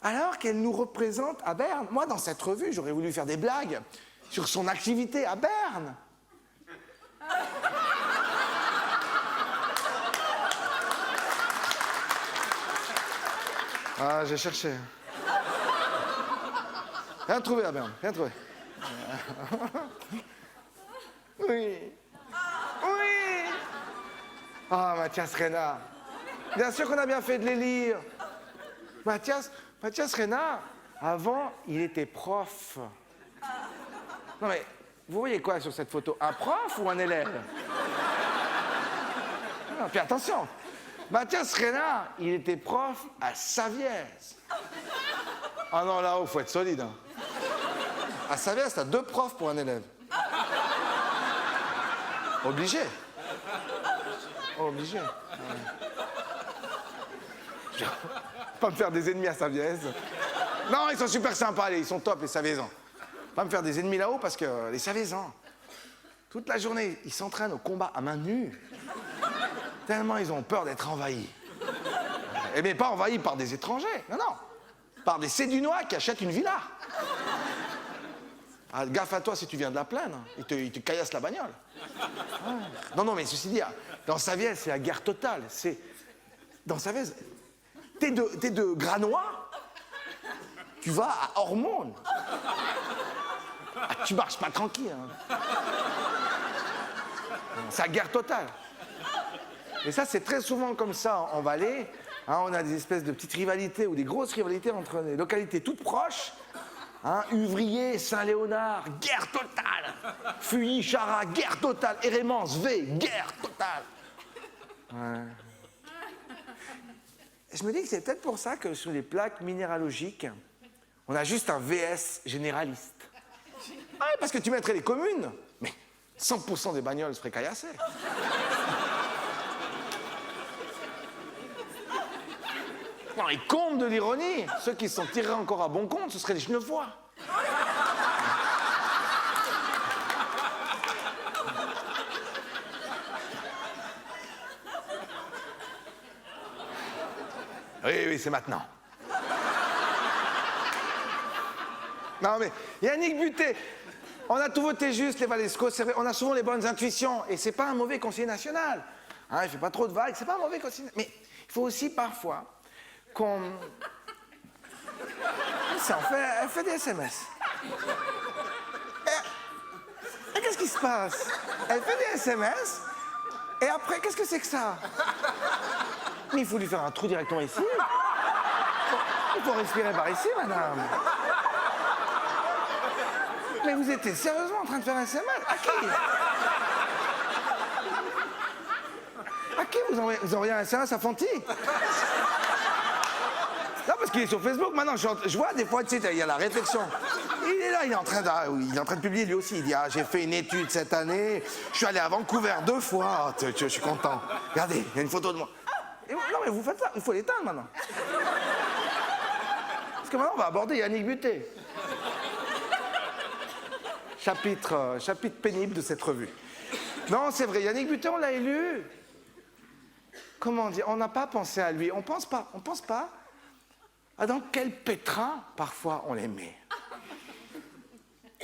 Speaker 1: alors qu'elle nous représente à Berne. Moi, dans cette revue, j'aurais voulu faire des blagues sur son activité à Berne. Ah, j'ai cherché. Rien trouvé à Berne, rien trouvé. Oui. Oui. Ah, Mathias Renard. Bien sûr qu'on a bien fait de les lire. Mathias Renard, avant, il était prof. Non mais, vous voyez quoi sur cette photo? Un prof ou un élève? Non, puis attention, Mathias Renard, il était prof à Saviez. Ah non, là-haut, il faut être solide. Hein. À Saviez, t'as 2 profs pour un élève. Obligé. Obligé. Ouais. Je vais pas me faire des ennemis à Saviez. Non, ils sont super sympas, ils sont top, les Saviezans. Pas me faire des ennemis là-haut parce que les Saviezans, toute la journée, ils s'entraînent au combat à main nue. Tellement ils ont peur d'être envahis. Mais pas envahis par des étrangers, non. Par des Sédunois qui achètent une villa. Ah, gaffe à toi si tu viens de la plaine, ils te caillassent la bagnole. Ah. Non, mais ceci dit, dans Saviez, c'est la guerre totale. Dans Saviez, t'es de Granois, tu vas à Hormone. Ah, tu marches pas tranquille. Hein. C'est la guerre totale. Et ça, c'est très souvent comme ça en Valais. Hein, on a des espèces de petites rivalités ou des grosses rivalités entre des localités toutes proches. Hein, Uvrier, Saint-Léonard, guerre totale. Fuy, Chara, guerre totale. Hérémence, V, guerre totale. Ouais. Je me dis que c'est peut-être pour ça que sur les plaques minéralogiques, on a juste un VS généraliste. Ah, parce que tu mettrais les communes, mais 100% des bagnoles seraient caillassées. Non, et comble de l'ironie, ceux qui se sont tirés encore à bon compte, ce seraient les Genevois. Oui, c'est maintenant. Non, mais Yannick Butet, on a tout voté juste, les Valesco, c'est vrai, on a souvent les bonnes intuitions, et c'est pas un mauvais conseiller national. Hein, il fait pas trop de vagues, c'est pas un mauvais conseiller. Mais il faut aussi parfois qu'on... Ça, elle fait des SMS. Et qu'est-ce qui se passe? Elle fait des SMS, et après, qu'est-ce que c'est que ça? Mais il faut lui faire un trou directement ici. Il faut respirer par ici, madame. Mais vous étiez sérieusement en train de faire un SMS? À qui? À qui vous envoyez un SMS à Fanty? Non, parce qu'il est sur Facebook maintenant. Je vois des fois, tu sais, il y a la réflexion. Il est là, il est en train de publier lui aussi. Il dit, ah, j'ai fait une étude cette année. Je suis allé à Vancouver 2 fois. Je suis content. Regardez, il y a une photo de moi. Non, mais vous faites ça. Il faut l'éteindre maintenant. Parce que maintenant, on va aborder Yannick Butet. Chapitre pénible de cette revue. Non, c'est vrai, Yannick Butet, on l'a élu. Comment dire? On n'a pas pensé à lui. On pense pas à dans quel pétrin, parfois, on les met.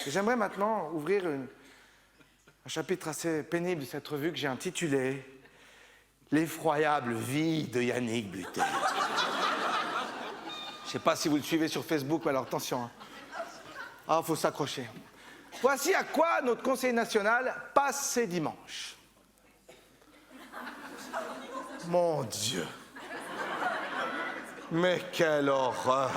Speaker 1: J'aimerais maintenant ouvrir un chapitre assez pénible de cette revue que j'ai intitulé « L'effroyable vie de Yannick Butet ». Je ne sais pas si vous le suivez sur Facebook, mais alors attention. Hein. Ah, faut s'accrocher. Voici à quoi notre Conseil national passe ses dimanches. Mon Dieu. Mais quelle horreur.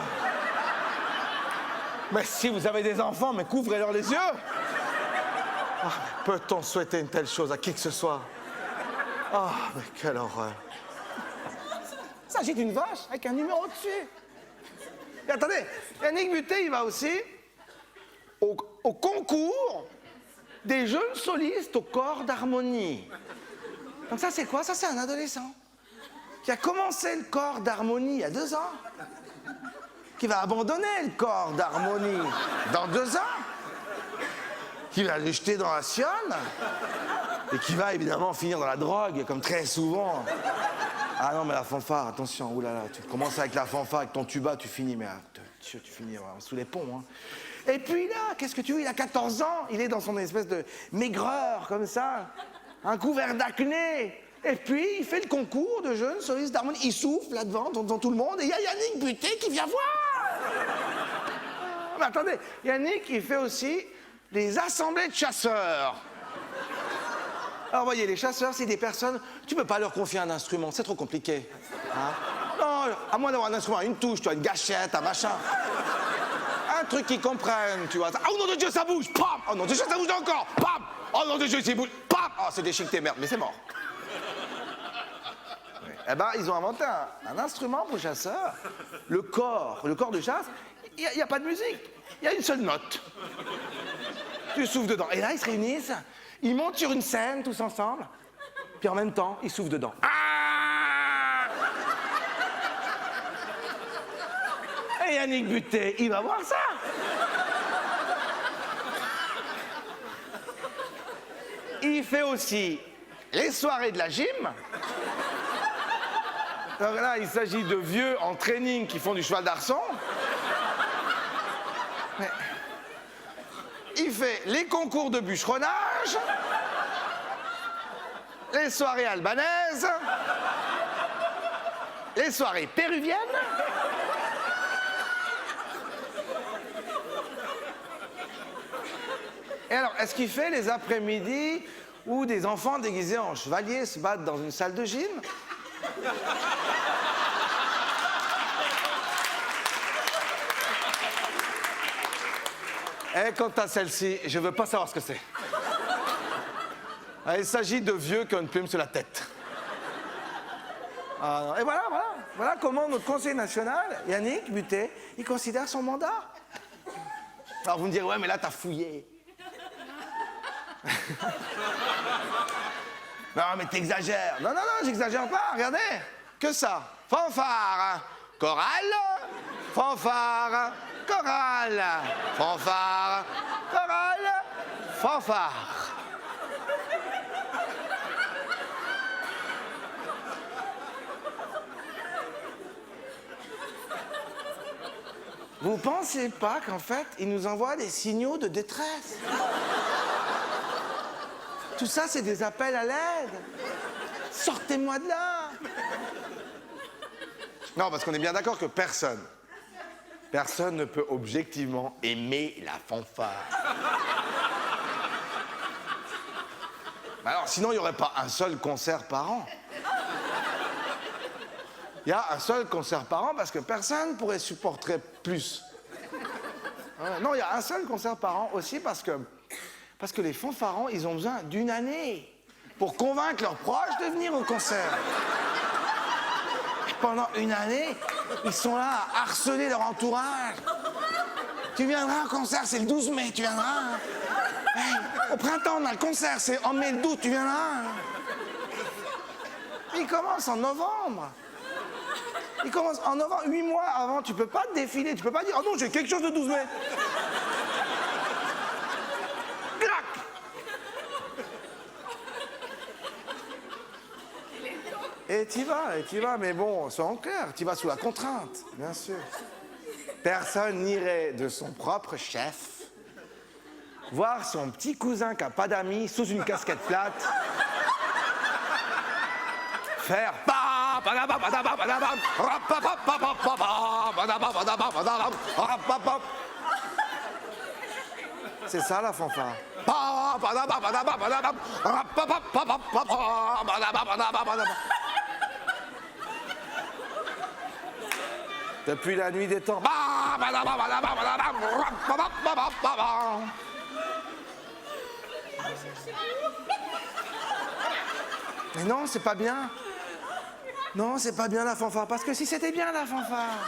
Speaker 1: Mais si vous avez des enfants, mais couvrez-leur les yeux. Ah, peut-on souhaiter une telle chose à qui que ce soit? Ah, mais quelle horreur. Il s'agit d'une vache avec un numéro dessus. Et attendez, Yannick Butet, il va aussi au concours des jeunes solistes au corps d'harmonie. Donc ça, c'est quoi? Ça, c'est un adolescent qui a commencé le corps d'harmonie il y a 2 ans, qui va abandonner le corps d'harmonie dans 2 ans, qui va le jeter dans la sionne et qui va évidemment finir dans la drogue, comme très souvent. Ah non, mais la fanfare, attention, oulala, tu commences avec la fanfare, avec ton tuba, tu finis, mais tu finis sous les ponts. Hein. Et puis là, qu'est-ce que tu veux? Il a 14 ans, il est dans son espèce de maigreur, comme ça, un couvert d'acné. Et puis, il fait le concours de jeunes solistes d'harmonie. Il souffle là-devant, devant tout le monde, et il y a Yannick Butet qui vient voir. Mais attendez, Yannick, il fait aussi les assemblées de chasseurs. Alors, voyez, les chasseurs, c'est des personnes, tu peux pas leur confier un instrument, c'est trop compliqué. Hein? Non, à moins d'avoir un instrument, une touche, tu vois, une gâchette, un machin. Un truc qu'ils comprennent, tu vois. Ah, oh non de Dieu, ça bouge! Pam! Oh non de Dieu, ça bouge encore! Pam! Oh non de Dieu, ça bouge! Pam! Oh, c'est déchiqueté, merde, mais c'est mort. Oui. Eh ben, ils ont inventé un instrument pour chasseurs. Le corps de chasse, il n'y a pas de musique. Il y a une seule note. Tu souffles dedans. Et là, ils se réunissent, ils montent sur une scène tous ensemble, puis en même temps, ils soufflent dedans. Ah! Et Yannick Butet, il va voir ça. Il fait aussi les soirées de la gym. Donc là, il s'agit de vieux en training qui font du cheval d'arçon. Mais il fait les concours de bûcheronnage, les soirées albanaises, les soirées péruviennes. Et alors, est-ce qu'il fait les après-midi où des enfants déguisés en chevaliers se battent dans une salle de gym? Et quant à celle-ci, je veux pas savoir ce que c'est. Il s'agit de vieux qui ont une plume sur la tête. Et voilà comment notre Conseil national, Yannick Butet, il considère son mandat. Alors vous me direz, ouais, mais là, t'as fouillé. Non, mais t'exagères. Non, j'exagère pas, regardez. Que ça. Fanfare, chorale, fanfare, chorale, fanfare, chorale, fanfare. Vous pensez pas qu'en fait, ils nous envoient des signaux de détresse? Tout ça, c'est des appels à l'aide. Sortez-moi de là. Non, parce qu'on est bien d'accord que personne ne peut objectivement aimer la fanfare. Alors, sinon, il n'y aurait pas un seul concert par an. Il y a un seul concert par an parce que personne ne pourrait supporter plus. Non, il y a un seul concert par an aussi parce que les fanfarons, ils ont besoin d'une année pour convaincre leurs proches de venir au concert. Pendant une année, ils sont là à harceler leur entourage. Tu viendras au concert, c'est le 12 mai, tu viendras. Hey, au printemps, on a le concert, c'est en mai le 12, tu viendras. Il commence en novembre. Il commence en novembre, 8 mois avant, tu peux pas te défiler, tu peux pas dire « Oh non, j'ai quelque chose de 12 mai !» Clac. Et t'y vas, mais bon, sois clair, t'y vas sous la contrainte, bien sûr. Personne n'irait de son propre chef voir son petit cousin qui n'a pas d'amis sous une casquette plate faire c'est ça la fanfare. Depuis la nuit des temps. Mais non, c'est pas bien. Non, c'est pas bien la fanfare, parce que si c'était bien la fanfare,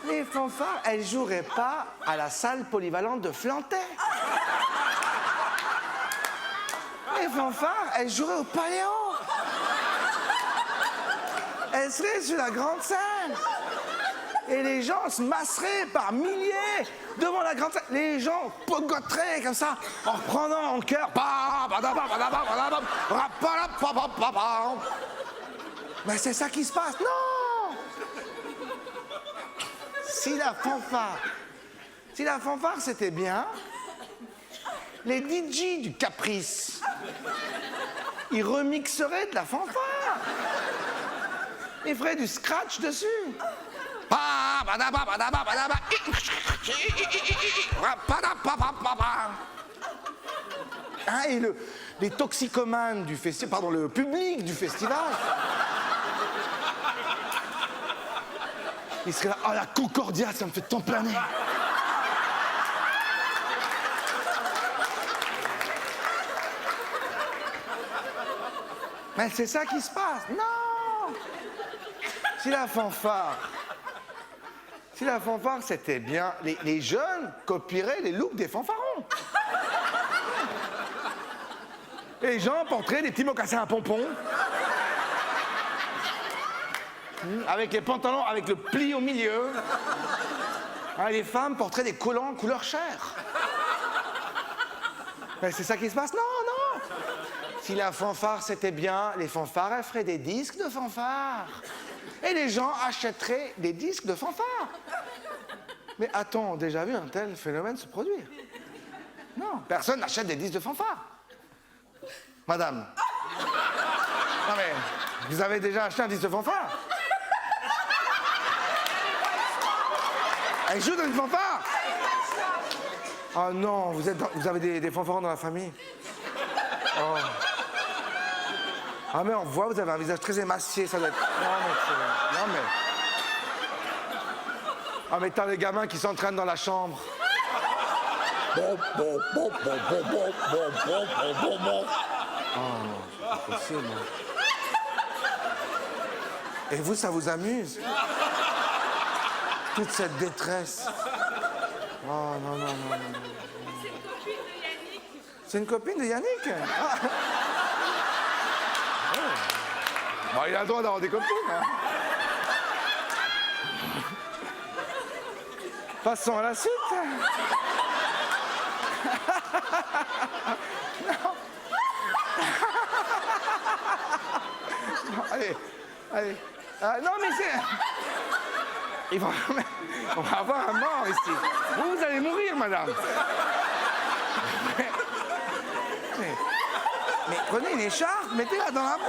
Speaker 1: les fanfares, elles joueraient pas à la salle polyvalente de Flantais. Les fanfares, elles joueraient au Paléo. Elles seraient sur la grande scène. Et les gens se masseraient par milliers devant la grande scène. Les gens pogoteraient comme ça, en reprenant en chœur. Mais c'est ça qui se passe. Non! Si la fanfare c'était bien, les DJ du Caprice, ils remixeraient de la fanfare. Il ferait du scratch dessus. Hein, et les toxicomanes du festival, pardon, le public du festival, il serait là, oh la Concordia, ça me fait tant planer. Mais c'est ça qui se passe. Non. Si la fanfare c'était bien, les jeunes copieraient les looks des fanfarons. Les gens porteraient des petits mocassins à pompons. Avec les pantalons, avec le pli au milieu. Hein, les femmes porteraient des collants couleur chair. Mais c'est ça qui se passe? Non, non. Si la fanfare c'était bien, les fanfares elles feraient des disques de fanfare. Et les gens achèteraient des disques de fanfare. Mais a-t-on déjà vu un tel phénomène se produire? Non, personne n'achète des disques de fanfare. Madame. Non mais, vous avez déjà acheté un disque de fanfare? Elle joue dans une fanfare? Oh non, vous avez des fanfarons dans la famille? Oh. Ah mais on voit, vous avez un visage très émacié, ça doit être... Non mais... Ah mais t'as les gamins qui s'entraînent dans la chambre. Oh, c'est possible. Et vous, ça vous amuse? Toute cette détresse. Oh non, non, non, non. C'est une copine de Yannick? Ah. Oh. Bon, il a le droit d'avoir des copines. Hein. Passons à la suite. Non. Non, allez, allez. Non, mais c'est... On va avoir un mort ici. Vous allez mourir, madame. Mais prenez une écharpe, mettez-la dans la boule.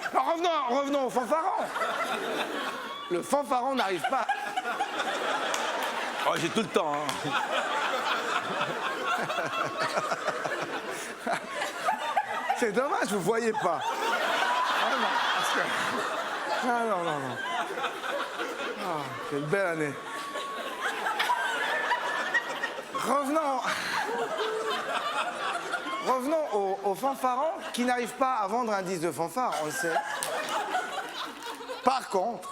Speaker 1: Alors revenons au fanfaron. Le fanfaron n'arrive pas... Oh, j'ai tout le temps, hein. C'est dommage, vous voyez pas. Ah non, parce que... Ah non, non, non. Ah, quelle belle année. Revenons aux fanfarons qui n'arrivent pas à vendre un disque de fanfare, on le sait. Par contre...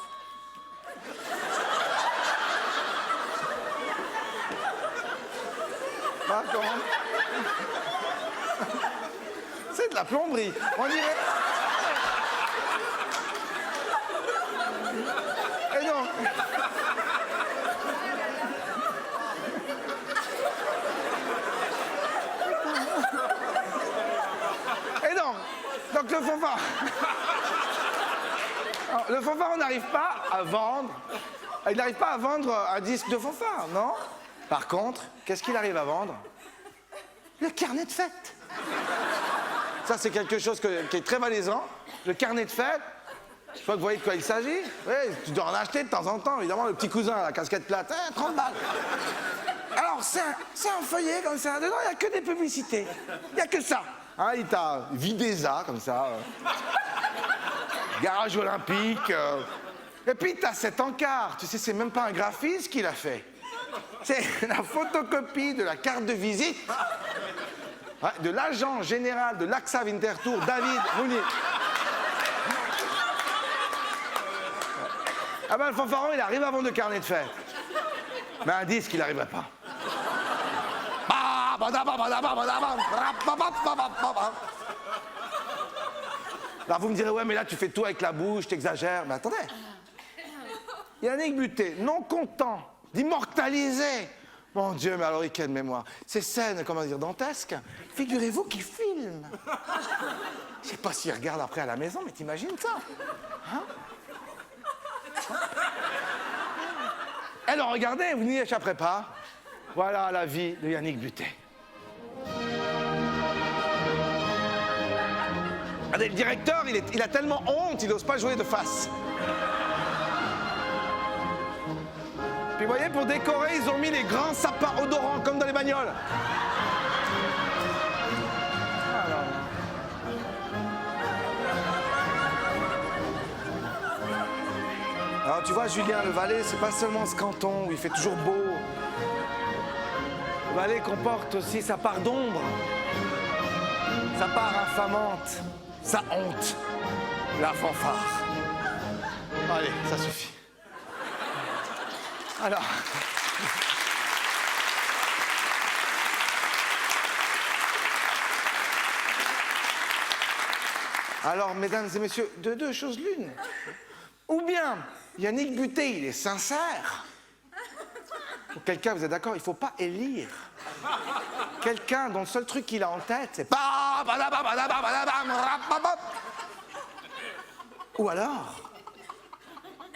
Speaker 1: C'est de la plomberie, on dirait. Et donc... Donc le fanfare... Alors, le fanfare n'arrive pas à vendre... Il n'arrive pas à vendre un disque de fanfare, non? Par contre, qu'est-ce qu'il arrive à vendre? Le carnet de fête. Ça, c'est quelque chose qui est très malaisant. Le carnet de fête, je crois que vous voyez de quoi il s'agit. Oui, tu dois en acheter de temps en temps, évidemment, le petit cousin, la casquette plate, 30 balles. Alors, c'est un feuillet comme ça, dedans, il n'y a que des publicités. Il n'y a que ça. Hein, il t'a Videsa, comme ça. Garage olympique. Et puis, t'as cet encart. Tu sais, c'est même pas un graphiste qui l'a fait. C'est la photocopie de la carte de visite de l'agent général de l'AXA Winterthur, David Mounier. Ah ben le fanfaron, il arrive à vendre le carnet de fête. Mais un disque, il n'arriverait pas. Alors vous me direz, ouais, mais là tu fais tout avec la bouche, t'exagères. Mais attendez. Yannick Butet, non content d'immortaliser. Mon Dieu, mais alors, quelle mémoire. Ces scènes, comment dire, dantesques, figurez-vous qu'il filme. Je sais pas s'il regarde après à la maison, mais t'imagines ça? Hein? Alors, regardez, vous n'y échapperez pas. Voilà la vie de Yannick Butet. Regardez, le directeur, il a tellement honte, il n'ose pas jouer de face. Puis vous voyez, pour décorer, ils ont mis les grands sapins odorants, comme dans les bagnoles. Alors tu vois, Julien, le Valais, c'est pas seulement ce canton où il fait toujours beau. Le Valais comporte aussi sa part d'ombre, sa part infamante, sa honte, la fanfare. Allez, ça suffit. Alors, mesdames et messieurs, de deux choses l'une. Ou bien, Yannick Buté, il est sincère. Auquel cas, vous êtes d'accord, il ne faut pas élire. Quelqu'un dont le seul truc qu'il a en tête, c'est... Ou alors,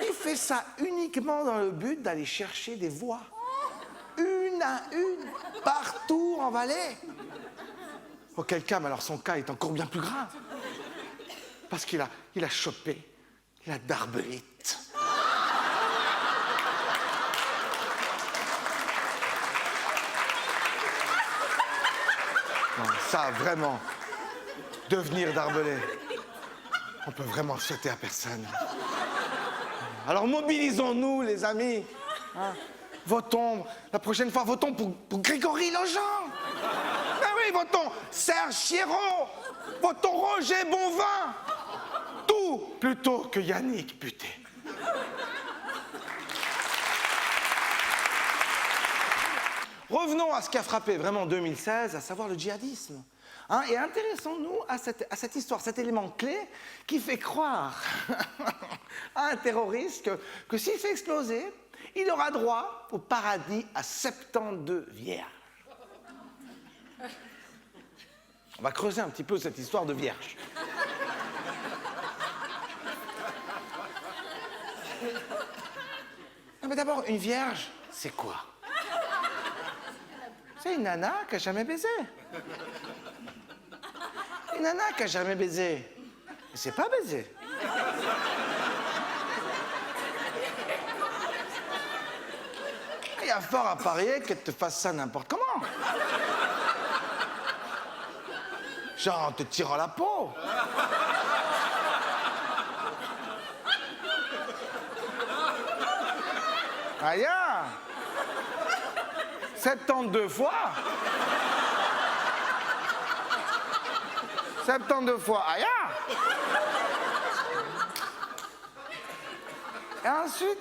Speaker 1: il fait ça uniquement dans le but d'aller chercher des voix. Une à une, partout en Valais. Auquel cas, alors son cas est encore bien plus grave. Parce qu'il a chopé la darbelite. Non, ça, vraiment, devenir darbelé, on peut vraiment le souhaiter à personne. Alors mobilisons-nous, les amis. Hein? Votons, la prochaine fois, votons pour Grégory Legend. Ah oui, votons Serge Chiéron. Votons Roger Bonvin. Tout plutôt que Yannick Buté. Revenons à ce qui a frappé vraiment en 2016, à savoir le djihadisme. Hein, et intéressons-nous à cette histoire, cet élément clé qui fait croire à un terroriste que s'il fait exploser, il aura droit au paradis à 72 vierges. On va creuser un petit peu cette histoire de vierges. Non mais d'abord, une vierge, c'est quoi? C'est une nana qui n'a jamais baisé. Une nana qui n'a jamais baisé. Mais c'est pas baisé. Il y a fort à parier qu'elle te fasse ça n'importe comment. Genre en te tirant la peau. Aïe! 72 fois. 72 fois, aïe! Et ensuite,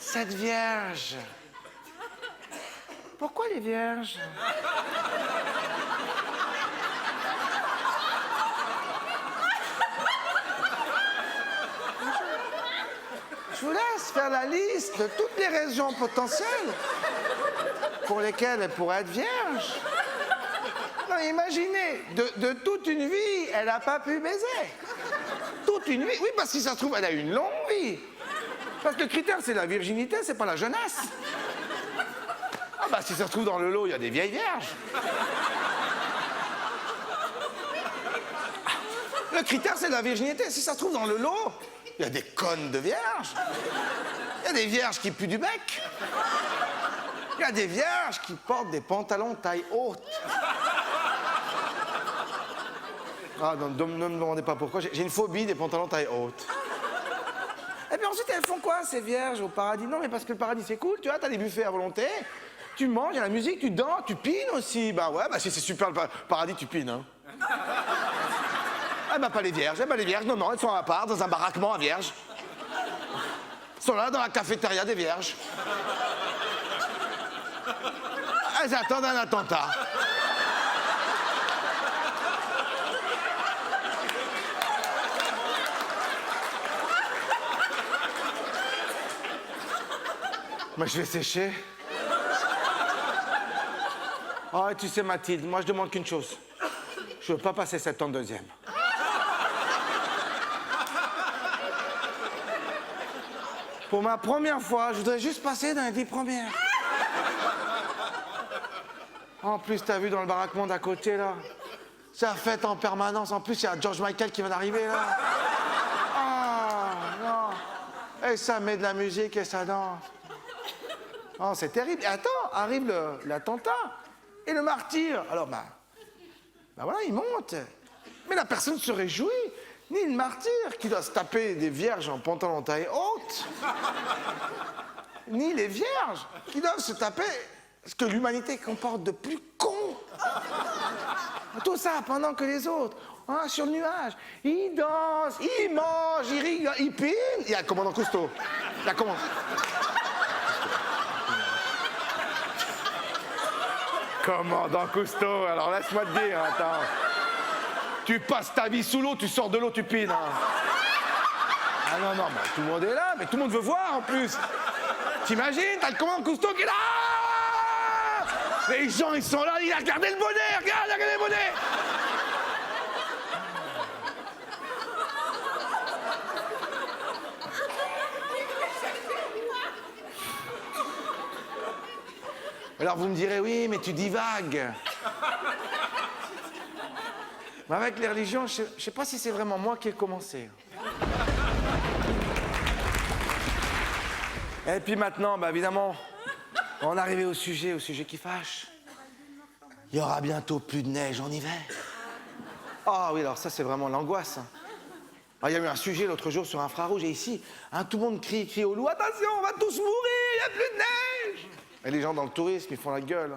Speaker 1: cette vierge. Pourquoi les vierges? Je vous laisse faire la liste de toutes les raisons potentielles pour lesquelles elle pourrait être vierge. Non, imaginez, de toute une vie, elle n'a pas pu baiser. Toute une vie. Oui, parce que si ça se trouve, elle a une longue vie. Parce que le critère, c'est la virginité, c'est pas la jeunesse. Ah bah, si ça se trouve, dans le lot, il y a des vieilles vierges. Le critère, c'est la virginité. Si ça se trouve, dans le lot, il y a des connes de vierges. Il y a des vierges qui puent du bec. Il y a des vierges qui portent des pantalons taille haute. Ah non, ne me demandez pas pourquoi. J'ai une phobie des pantalons taille haute. Et puis ensuite, elles font quoi, ces vierges, au paradis? Non, mais parce que le paradis, c'est cool, tu vois, t'as des buffets à volonté, tu manges, il y a la musique, tu danses, tu pines aussi. Bah ouais, bah si c'est super le paradis, tu pines, hein. Ah bah pas les vierges. Eh bah les vierges, non, elles sont à part, dans un baraquement à vierges. Elles sont là, dans la cafétéria des vierges. Elles attendent un attentat. Moi, je vais sécher. Oh, tu sais, Mathilde, moi, je demande qu'une chose. Je veux pas passer 7 ans de deuxième. Pour ma première fois, je voudrais juste passer dans les 10 premières. En plus, t'as vu dans le baraquement d'à côté, là, C'est la fête en permanence. En plus, il y a George Michael qui vient d'arriver, là. Ah, non. Et ça met de la musique et ça danse. Oh, c'est terrible. Et attends, arrive l'attentat. Et le martyr. Alors, bah voilà, il monte. Mais la personne se réjouit. Ni le martyr qui doit se taper des vierges en pantalon taille haute. Ni les vierges qui doivent se taper ce que l'humanité comporte de plus con. Tout ça pendant que les autres, hein, sur le nuage, ils dansent, ils mangent, ils rigolent, ils pinent. Il y a le commandant Cousteau. La commande. Commandant Cousteau, alors laisse-moi te dire, attends. Tu passes ta vie sous l'eau, tu sors de l'eau, tu pines. Hein. Ah non, non, mais tout le monde est là, mais tout le monde veut voir en plus. T'imagines, t'as le commandant Cousteau qui est là. Les gens, ils sont là, il a regardé le bonnet, regarde, regardez le bonnet. Alors vous me direz, oui, mais tu divagues. Mais avec les religions, je sais pas si c'est vraiment moi qui ai commencé. Et puis maintenant, bah évidemment, on est arrivé au sujet qui fâche. Il y aura bientôt plus de neige en hiver. Ah oui, alors ça c'est vraiment l'angoisse. Ah, il y a eu un sujet l'autre jour sur Infrarouge et ici, hein, tout le monde crie au loup, attention, on va tous mourir, il n'y a plus de neige. Et les gens dans le tourisme, ils font la gueule.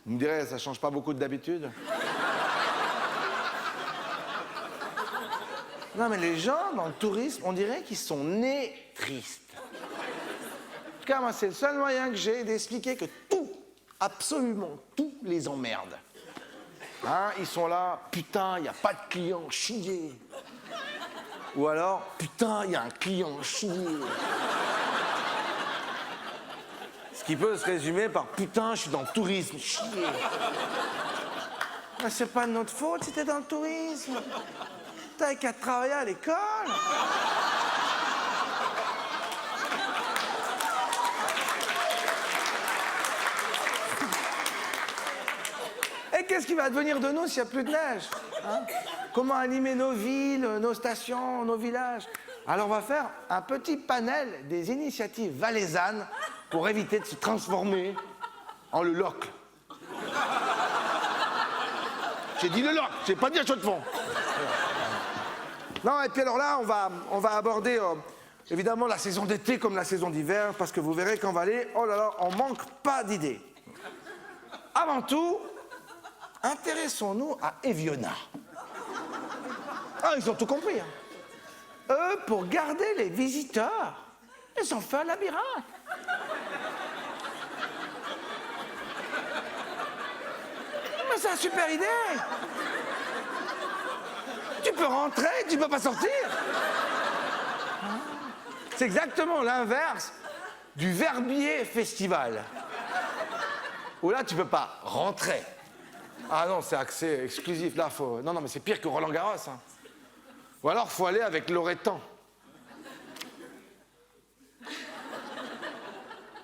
Speaker 1: Vous me direz, ça change pas beaucoup d'habitude. Non, mais les gens dans le tourisme, on dirait qu'ils sont nés tristes. En tout cas, moi, c'est le seul moyen que j'ai d'expliquer que tout, absolument tout, les emmerde. Hein, ils sont là, putain, il n'y a pas de client, chier. Ou alors, putain, il y a un client, chier. Ce qui peut se résumer par putain, je suis dans le tourisme, chier. Mais c'est pas de notre faute si t'es dans le tourisme. T'as qu'à travailler à l'école. Et qu'est-ce qui va devenir de nous s'il n'y a plus de neige, hein? Comment animer nos villes, nos stations, nos villages? Alors on va faire un petit panel des initiatives valaisannes pour éviter de se transformer en le locle. J'ai dit le locle, j'ai pas dit la chaux de fond. Non, et puis alors là, on va aborder évidemment la saison d'été comme la saison d'hiver, parce que vous verrez qu'en Valais, oh là là, on manque pas d'idées. Avant tout, intéressons-nous à Eviona. Ah, ils ont tout compris. Hein. Eux, pour garder les visiteurs, ils ont fait un labyrinthe. Mais c'est une super idée. Tu peux rentrer, tu peux pas sortir. C'est exactement l'inverse du Verbier Festival. Où là, tu peux pas rentrer. Ah non, c'est accès exclusif. Là, faut... Non, non, mais c'est pire que Roland-Garros. Hein. Ou alors, faut aller avec Loretan.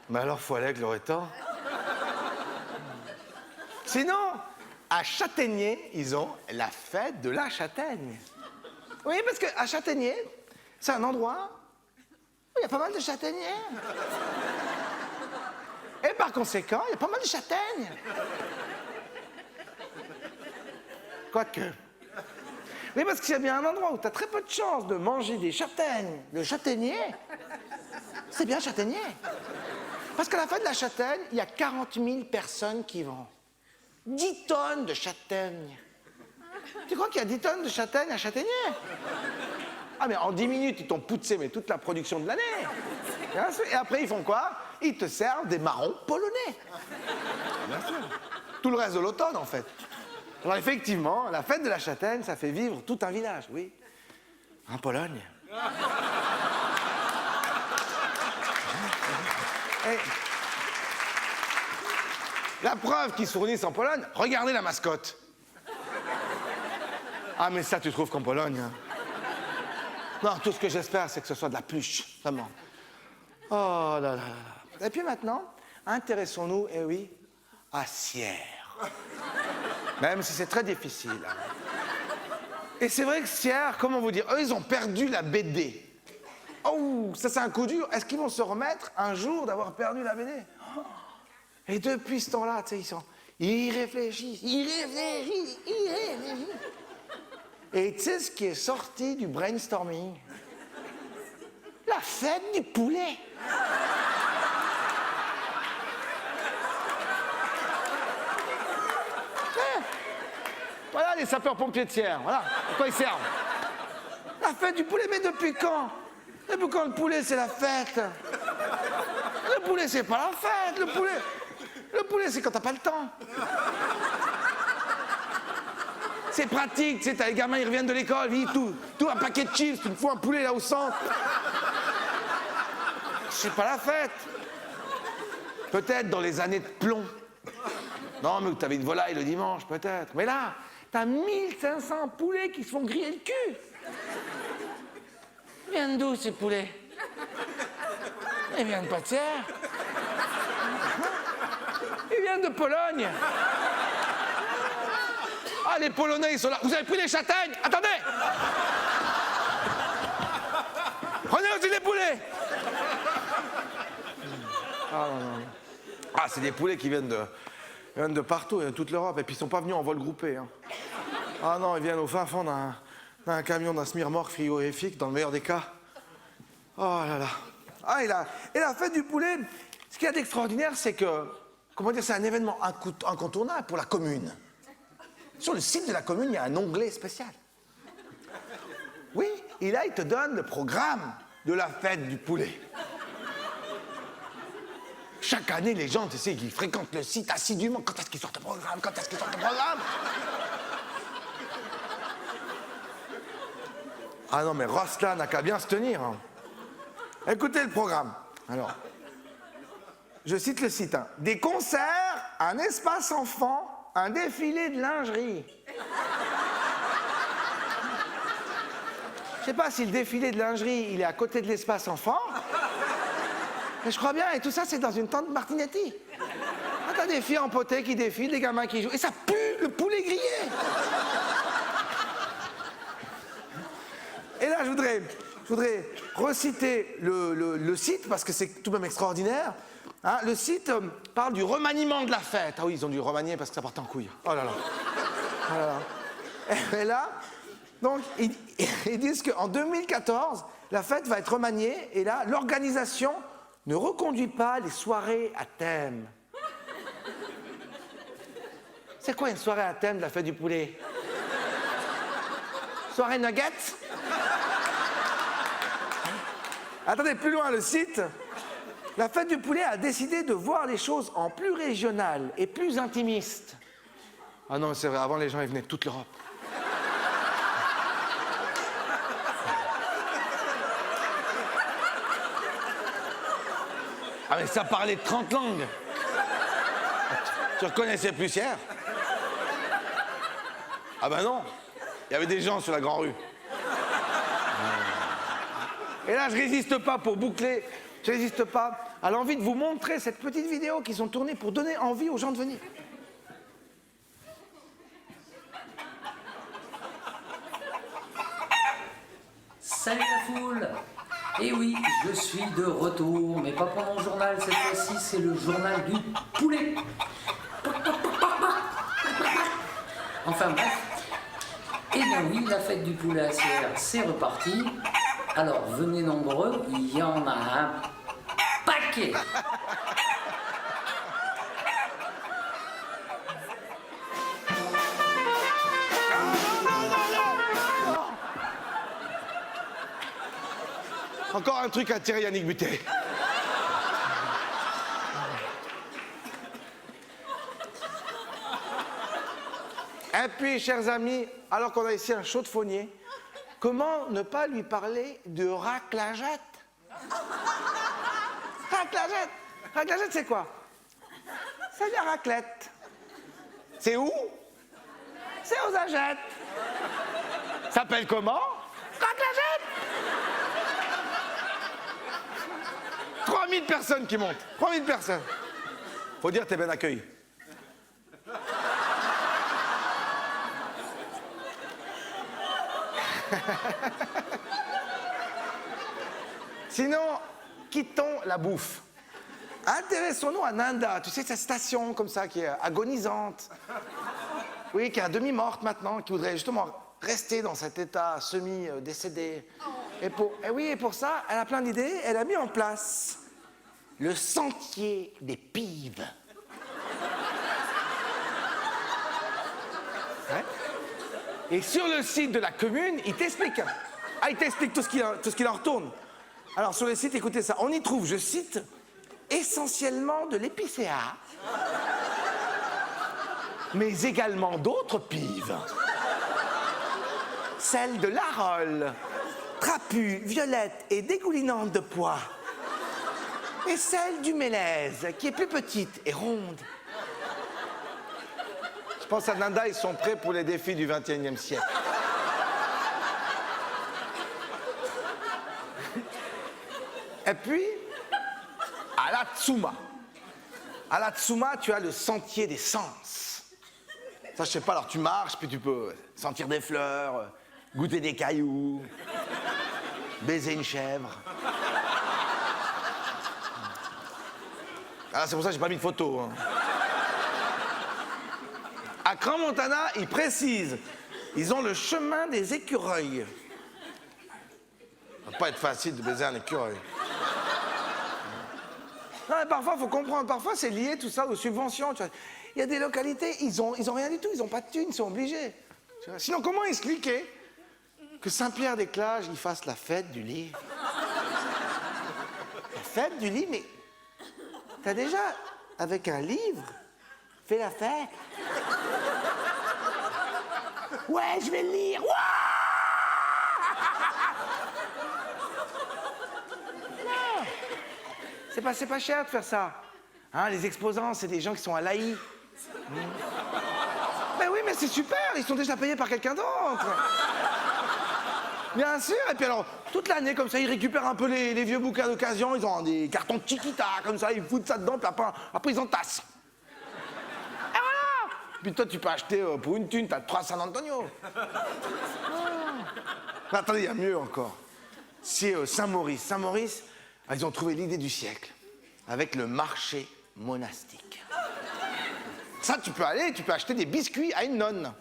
Speaker 1: Mais alors, faut aller avec Loretan. Sinon, à Châtaignier, ils ont la fête de la châtaigne. Oui, parce qu'à Châtaignier, c'est un endroit où il y a pas mal de châtaigniers. Et par conséquent, il y a pas mal de châtaignes. Quoique. Oui, parce qu'il y a bien un endroit où tu as très peu de chances de manger des châtaignes. Le châtaignier, c'est bien Châtaignier. Parce qu'à la fête de la châtaigne, il y a 40 000 personnes qui vont. 10 tonnes de châtaignes. Tu crois qu'il y a 10 tonnes de châtaignes à Châtaignier? Ah, mais en 10 minutes, ils t'ont poussé mais toute la production de l'année. Et après, ils font quoi? Ils te servent des marrons polonais. Bien sûr. Tout le reste de l'automne, en fait. Alors, effectivement, la fête de la châtaigne, ça fait vivre tout un village, oui. En Pologne. Et la preuve qu'ils se fournissent en Pologne, regardez la mascotte. Ah, mais ça, tu trouves qu'en Pologne, hein. Non, tout ce que j'espère, c'est que ce soit de la pluche, vraiment. Oh là là là. Et puis maintenant, intéressons-nous, eh oui, à Sierre. Même si c'est très difficile. Et c'est vrai que Sierre, comment vous dire, eux, ils ont perdu la BD. Oh, ça c'est un coup dur. Est-ce qu'ils vont se remettre un jour d'avoir perdu la BD? Et depuis ce temps-là, tu sais, ils réfléchissent. Et tu sais ce qui est sorti du brainstorming? La fête du poulet. Voilà les sapeurs-pompiers de Sierre, voilà à quoi ils servent. La fête du poulet, mais depuis quand? Depuis quand le poulet c'est la fête? Le poulet c'est pas la fête, le poulet c'est quand t'as pas le temps. C'est pratique, tu sais, t'as les gamins, ils reviennent de l'école, tout un paquet de chips, tu me fous un poulet là au centre. C'est pas la fête. Peut-être dans les années de plomb. Non, mais t'avais une volaille le dimanche, peut-être. Mais là, t'as 1500 poulets qui se font griller le cul. Ils viennent d'où, ces poulets? Ils viennent pas de Sierre. Ils viennent de Pologne. Ah, les Polonais, ils sont là. Vous avez pris des châtaignes? Attendez! Prenez aussi des poulets! Ah, non, non. Ah, c'est des poulets qui viennent de partout, de toute l'Europe. Et puis, ils sont pas venus en vol groupé. Hein. Ah non, ils viennent au fin fond d'un camion, d'un smirmorque frigorifique, dans le meilleur des cas. Oh là là. Ah, et la fête du poulet, ce qu'il y a d'extraordinaire, c'est que, comment dire, c'est un événement incontournable pour la commune. Sur le site de la commune, il y a un onglet spécial. Oui, et là, il te donne le programme de la fête du poulet. Chaque année, les gens, tu sais, ils fréquentent le site assidûment. Quand est-ce qu'ils sortent le programme? Quand est-ce qu'ils sortent le programme? Ah non, mais Rosla n'a qu'à bien se tenir. Hein. Écoutez le programme. Alors, je cite le site. Hein. Des concerts, un espace enfant, un défilé de lingerie. Je sais pas si le défilé de lingerie, il est à côté de l'espace enfant. Mais je crois bien, et tout ça, c'est dans une tente Martinetti. Ah, t'as des filles empotées qui défilent, des gamins qui jouent, et ça pue le poulet grillé. Et là, je voudrais reciter le site, parce que c'est tout de même extraordinaire. Hein, le site parle du remaniement de la fête. Ah oui, ils ont dû remanier parce que ça partait en couille. Oh là là. Oh là là. Et là, donc, ils disent qu'en 2014, la fête va être remaniée, et là, l'organisation ne reconduit pas les soirées à thème. C'est quoi une soirée à thème de la fête du poulet? Soirée nuggets? Attendez, plus loin, le site. La fête du poulet a décidé de voir les choses en plus régional et plus intimiste. Ah non, c'est vrai, avant les gens ils venaient de toute l'Europe. Ah mais ça parlait de 30 langues. Tu reconnaissais plus Sierre? Ah ben non, il y avait des gens sur la Grande Rue. Et là, je résiste pas pour boucler, je résiste pas à l'envie de vous montrer cette petite vidéo qu'ils ont tournée pour donner envie aux gens de venir.
Speaker 2: Salut la foule! Et oui, je suis de retour, mais pas pour mon journal, cette fois-ci c'est le journal du poulet. Enfin bref. Eh bien oui, la fête du poulet à Sierre, c'est reparti. Alors venez nombreux, il y en a un paquet.
Speaker 1: Encore un truc à tirer Yannick Butet. Et puis, chers amis, alors qu'on a ici un chaude-faunier, comment ne pas lui parler de raclagette? Raclagette! Raclagette, c'est quoi? C'est de la raclette. C'est où? C'est aux Agettes. Ça s'appelle comment? Raclagette! 3000 personnes qui montent. 3000 personnes. Faut dire, t'es bien accueilli. Sinon, quittons la bouffe. Intéressons-nous à Nanda, tu sais, cette station comme ça qui est agonisante. Oui, qui est à demi-morte maintenant, qui voudrait justement rester dans cet état semi-décédé. Et pour ça, elle a plein d'idées, elle a mis en place le sentier des pives. Ouais. Et sur le site de la commune, il t'explique. Il t'explique tout ce qu'il en retourne. Alors sur le site, écoutez ça, on y trouve, je cite, essentiellement de l'épicéa, mais également d'autres pives. Celle de l'arole, trapue, violette et dégoulinante de pois. Et celle du mélèze, qui est plus petite et ronde. Je pense à Nanda, ils sont prêts pour les défis du XXIe siècle. Et puis, à la Tsuma. À la Tsuma, tu as le sentier des sens. Ça, je sais pas, alors tu marches, puis tu peux sentir des fleurs, goûter des cailloux, baiser une chèvre. Ah, c'est pour ça que j'ai pas mis de photo. Hein. À Crans-Montana, ils précisent, ils ont le chemin des écureuils. Ça va pas être facile de baiser un écureuil. Non, mais parfois, il faut comprendre, parfois c'est lié tout ça aux subventions. Tu vois. Il y a des localités, ils ont rien du tout, ils n'ont pas de thunes, ils sont obligés. Tu vois. Sinon, comment expliquer que Saint-Pierre-des-Clages, il fasse la fête du livre? La fête du livre, mais t'as déjà, avec un livre, fait la fête? Ouais, je vais le lire. Ouah! C'est pas cher de faire ça. Hein, les exposants, c'est des gens qui sont à l'AI. Ben oui, mais c'est super, ils sont déjà payés par quelqu'un d'autre. Bien sûr, et puis alors, toute l'année, comme ça, ils récupèrent un peu les vieux bouquins d'occasion, ils ont des cartons de Chiquita, comme ça, ils foutent ça dedans, puis après ils entassent. Et voilà! Puis toi, tu peux acheter pour une thune, t'as 3 San Antonio. Mais attendez, il y a mieux encore. C'est Saint-Maurice. Saint-Maurice, ils ont trouvé l'idée du siècle, avec le marché monastique. Ça, tu peux aller, tu peux acheter des biscuits à une nonne.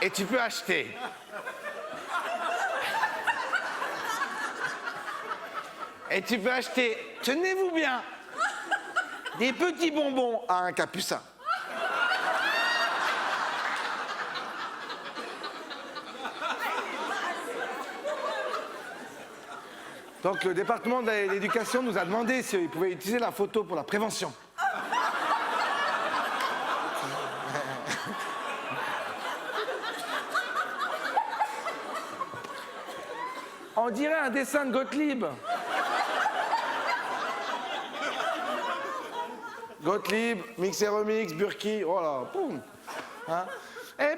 Speaker 1: Et tu peux acheter tenez-vous bien, des petits bonbons à un capucin. Donc le département de l'éducation nous a demandé s'il pouvait utiliser la photo pour la prévention. On dirait un dessin de Gottlieb. Gottlieb, mix et remix, Burki, voilà, poum. Hein? Et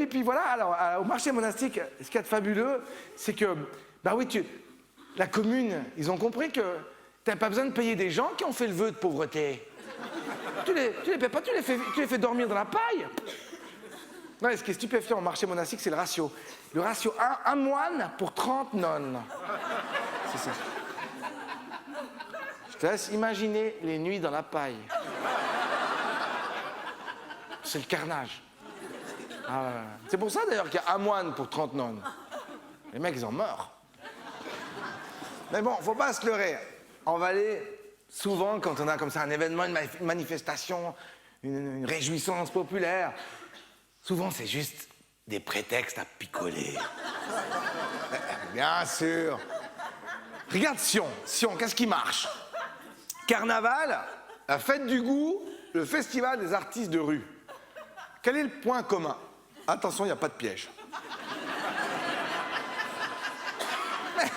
Speaker 1: puis voilà, alors au marché monastique, ce qu'il y a de fabuleux, c'est que, bah oui, la commune, ils ont compris que t'as pas besoin de payer des gens qui ont fait le vœu de pauvreté. Tu les payes pas, tu les fais dormir dans la paille. Non, ce qui est stupéfiant au marché monastique, c'est le ratio. Le ratio 1 moine pour 30 nonnes. C'est ça. Je te laisse imaginer les nuits dans la paille. C'est le carnage. Ah, c'est pour ça d'ailleurs qu'il y a un moine pour 30 nonnes. Les mecs, ils en meurent. Mais bon, faut pas se leurrer. En Valais, souvent, quand on a comme ça un événement, une manifestation, une réjouissance populaire, souvent c'est juste des prétextes à picoler. Bien sûr. Regarde Sion. Sion, qu'est-ce qui marche? Carnaval, la fête du goût, le festival des artistes de rue. Quel est le point commun? Attention, il n'y a pas de piège.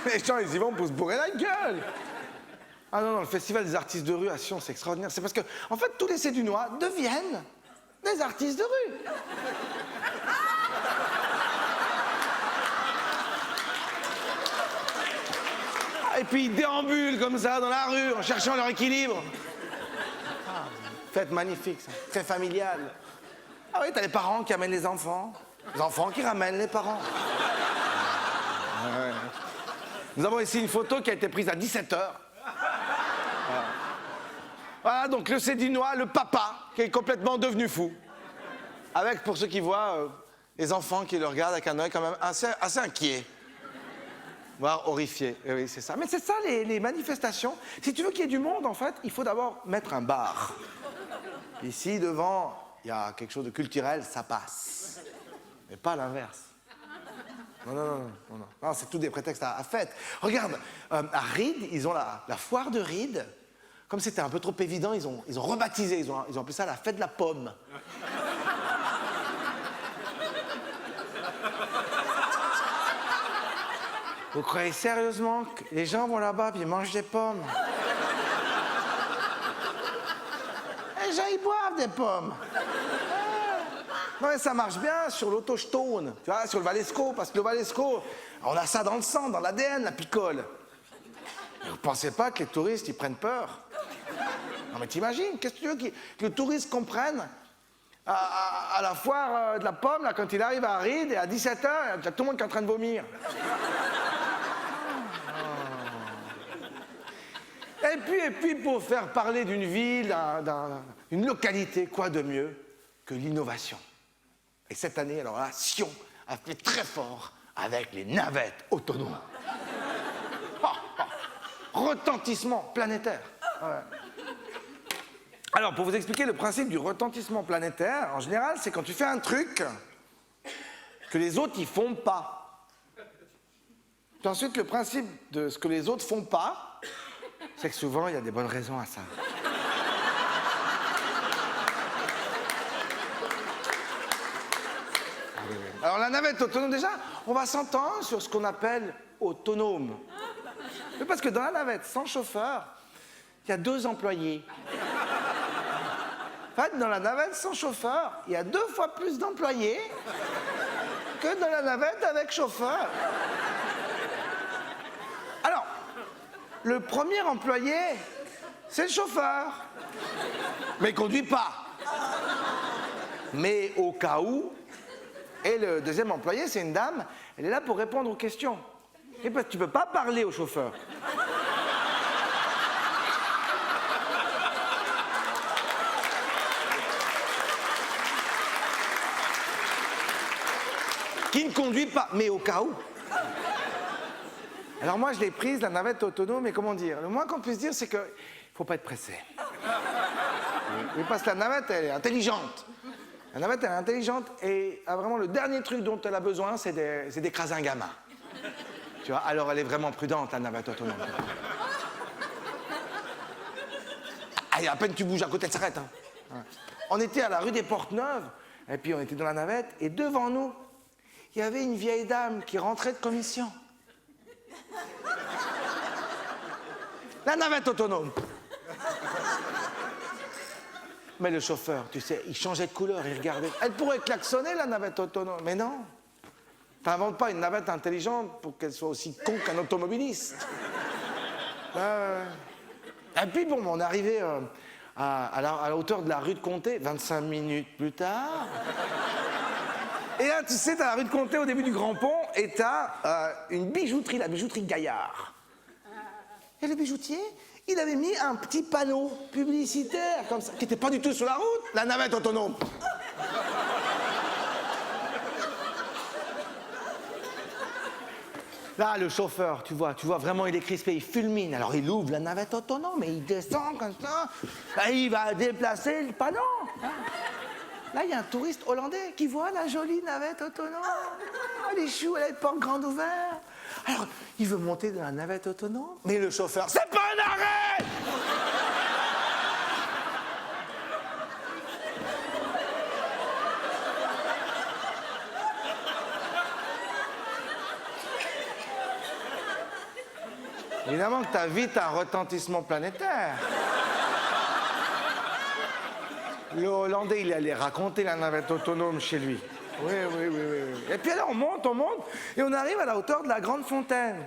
Speaker 1: Les gens, ils y vont pour se bourrer la gueule. Ah non, le festival des artistes de rue à Sion, c'est extraordinaire. C'est parce que, en fait, tous les Sédunois deviennent des artistes de rue. Et puis ils déambulent comme ça dans la rue en cherchant leur équilibre. Fête magnifique, ça. Très familiale. Ah oui, t'as les parents qui amènent les enfants qui ramènent les parents. Ouais. Nous avons ici une photo qui a été prise à 17h. Voilà, donc le Sédinois, le papa, qui est complètement devenu fou. Avec, pour ceux qui voient, les enfants qui le regardent avec un œil quand même assez inquiet. Voire horrifié. Oui, c'est ça. Mais c'est ça, les manifestations. Si tu veux qu'il y ait du monde, en fait, il faut d'abord mettre un bar. Ici, devant, il y a quelque chose de culturel, ça passe. Mais pas l'inverse. Non, c'est tout des prétextes à fête. Regarde, à Ried, ils ont la foire de Ried. Comme c'était un peu trop évident, ils ont rebaptisé, ils ont appelé ça la fête de la pomme. Vous croyez sérieusement que les gens vont là-bas et ils mangent des pommes? Les gens, ils boivent des pommes. Non, mais ça marche bien sur l'Auto-Stone, tu vois, sur le Valesco, parce que le Valesco, on a ça dans le sang, dans l'ADN, la picole. Mais vous pensez pas que les touristes, ils prennent peur? Non, mais t'imagines, qu'est-ce que tu veux que le touriste comprenne à la foire de la pomme, là, quand il arrive à Ried, et à 17h, il y a tout le monde qui est en train de vomir. Et puis, pour faire parler d'une ville, d'une localité, quoi de mieux que l'innovation? Et cette année, alors là, Sion a fait très fort avec les navettes autonomes. Retentissement planétaire. Ouais. Alors, pour vous expliquer le principe du retentissement planétaire, en général, c'est quand tu fais un truc que les autres, ils font pas. Puis ensuite, le principe de ce que les autres font pas, c'est que souvent, il y a des bonnes raisons à ça. Alors, la navette autonome, déjà, on va s'entendre sur ce qu'on appelle autonome. Mais parce que dans la navette sans chauffeur, il y a 2 employés. En fait, dans la navette sans chauffeur, il y a 2 fois plus d'employés que dans la navette avec chauffeur. Alors, le premier employé, c'est le chauffeur. Mais il ne conduit pas. Mais au cas où, et le deuxième employé, c'est une dame, elle est là pour répondre aux questions. Et parce que tu ne peux pas parler au chauffeur. Qui ne conduit pas, mais au cas où. Alors moi, je l'ai prise, la navette autonome, mais comment dire? Le moins qu'on puisse dire, c'est qu'il ne faut pas être pressé. Oui, parce que la navette, elle est intelligente. La navette, elle est intelligente et vraiment le dernier truc dont elle a besoin, c'est d'écraser un gamin. Tu vois, alors elle est vraiment prudente, la navette autonome. Allez, à peine tu bouges à côté, elle s'arrête. Hein. Ouais. On était à la rue des Portes-Neuves, et puis on était dans la navette, et devant nous, il y avait une vieille dame qui rentrait de commission. La navette autonome. Mais le chauffeur, tu sais, il changeait de couleur, il regardait. Elle pourrait klaxonner, la navette autonome, mais non. T'inventes pas une navette intelligente pour qu'elle soit aussi con qu'un automobiliste. Et puis bon, on est arrivé à la hauteur de la rue de Comté, 25 minutes plus tard. Et là, tu sais, t'as la rue de Comté au début du Grand Pont, et t'as une bijouterie, la bijouterie Gaillard. Et le bijoutier, il avait mis un petit panneau publicitaire, comme ça, qui n'était pas du tout sur la route, la navette autonome. Là, le chauffeur, tu vois vraiment, il est crispé, il fulmine. Alors, il ouvre la navette autonome et il descend comme ça. Là, il va déplacer le panneau. Là, il y a un touriste hollandais qui voit la jolie navette autonome. Les choux, elle a les portes grandes ouvertes. Alors, il veut monter dans la navette autonome, mais le chauffeur, c'est pas un arrêt! Évidemment que t'as vite un retentissement planétaire. Le Hollandais, il allait raconter la navette autonome chez lui. Oui. Et puis là, on monte, et on arrive à la hauteur de la Grande Fontaine.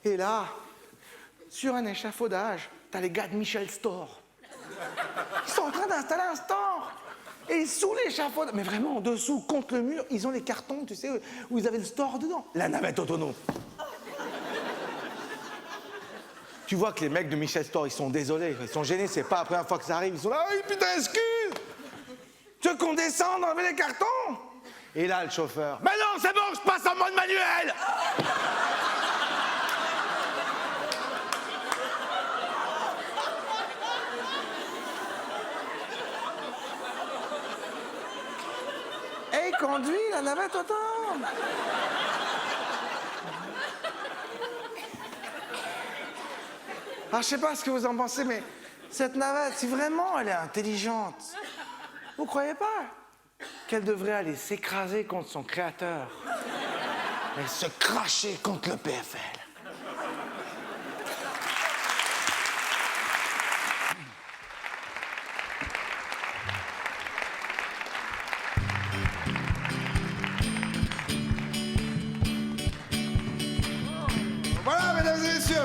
Speaker 1: Et là, sur un échafaudage, t'as les gars de Michel Store. Ils sont en train d'installer un store. Et sous l'échafaudage, mais vraiment en dessous, contre le mur, ils ont les cartons, tu sais, où ils avaient le store dedans. La navette autonome. Tu vois que les mecs de Michel Store, ils sont désolés, ils sont gênés, c'est pas la première fois que ça arrive. Ils sont là, oh, putain, excuse! Tu veux qu'on descende, enlever les cartons? Et là, le chauffeur, mais non, c'est bon, je passe en mode manuel! Et il conduit la navette autonome. Alors, je sais pas ce que vous en pensez, mais cette navette, si vraiment elle est intelligente, vous croyez pas qu'elle devrait aller s'écraser contre son créateur et se cracher contre le PFL? Voilà, mesdames et messieurs,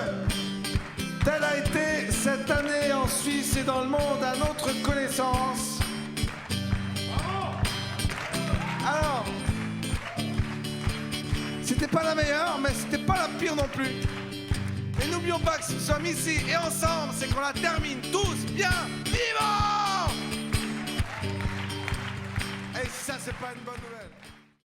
Speaker 1: telle a été cette année en Suisse et dans le monde à notre connaissance. Alors, c'était pas la meilleure, mais c'était pas la pire non plus. Et n'oublions pas que si nous sommes ici et ensemble, c'est qu'on la termine tous bien vivants. Et ça, c'est pas une bonne nouvelle.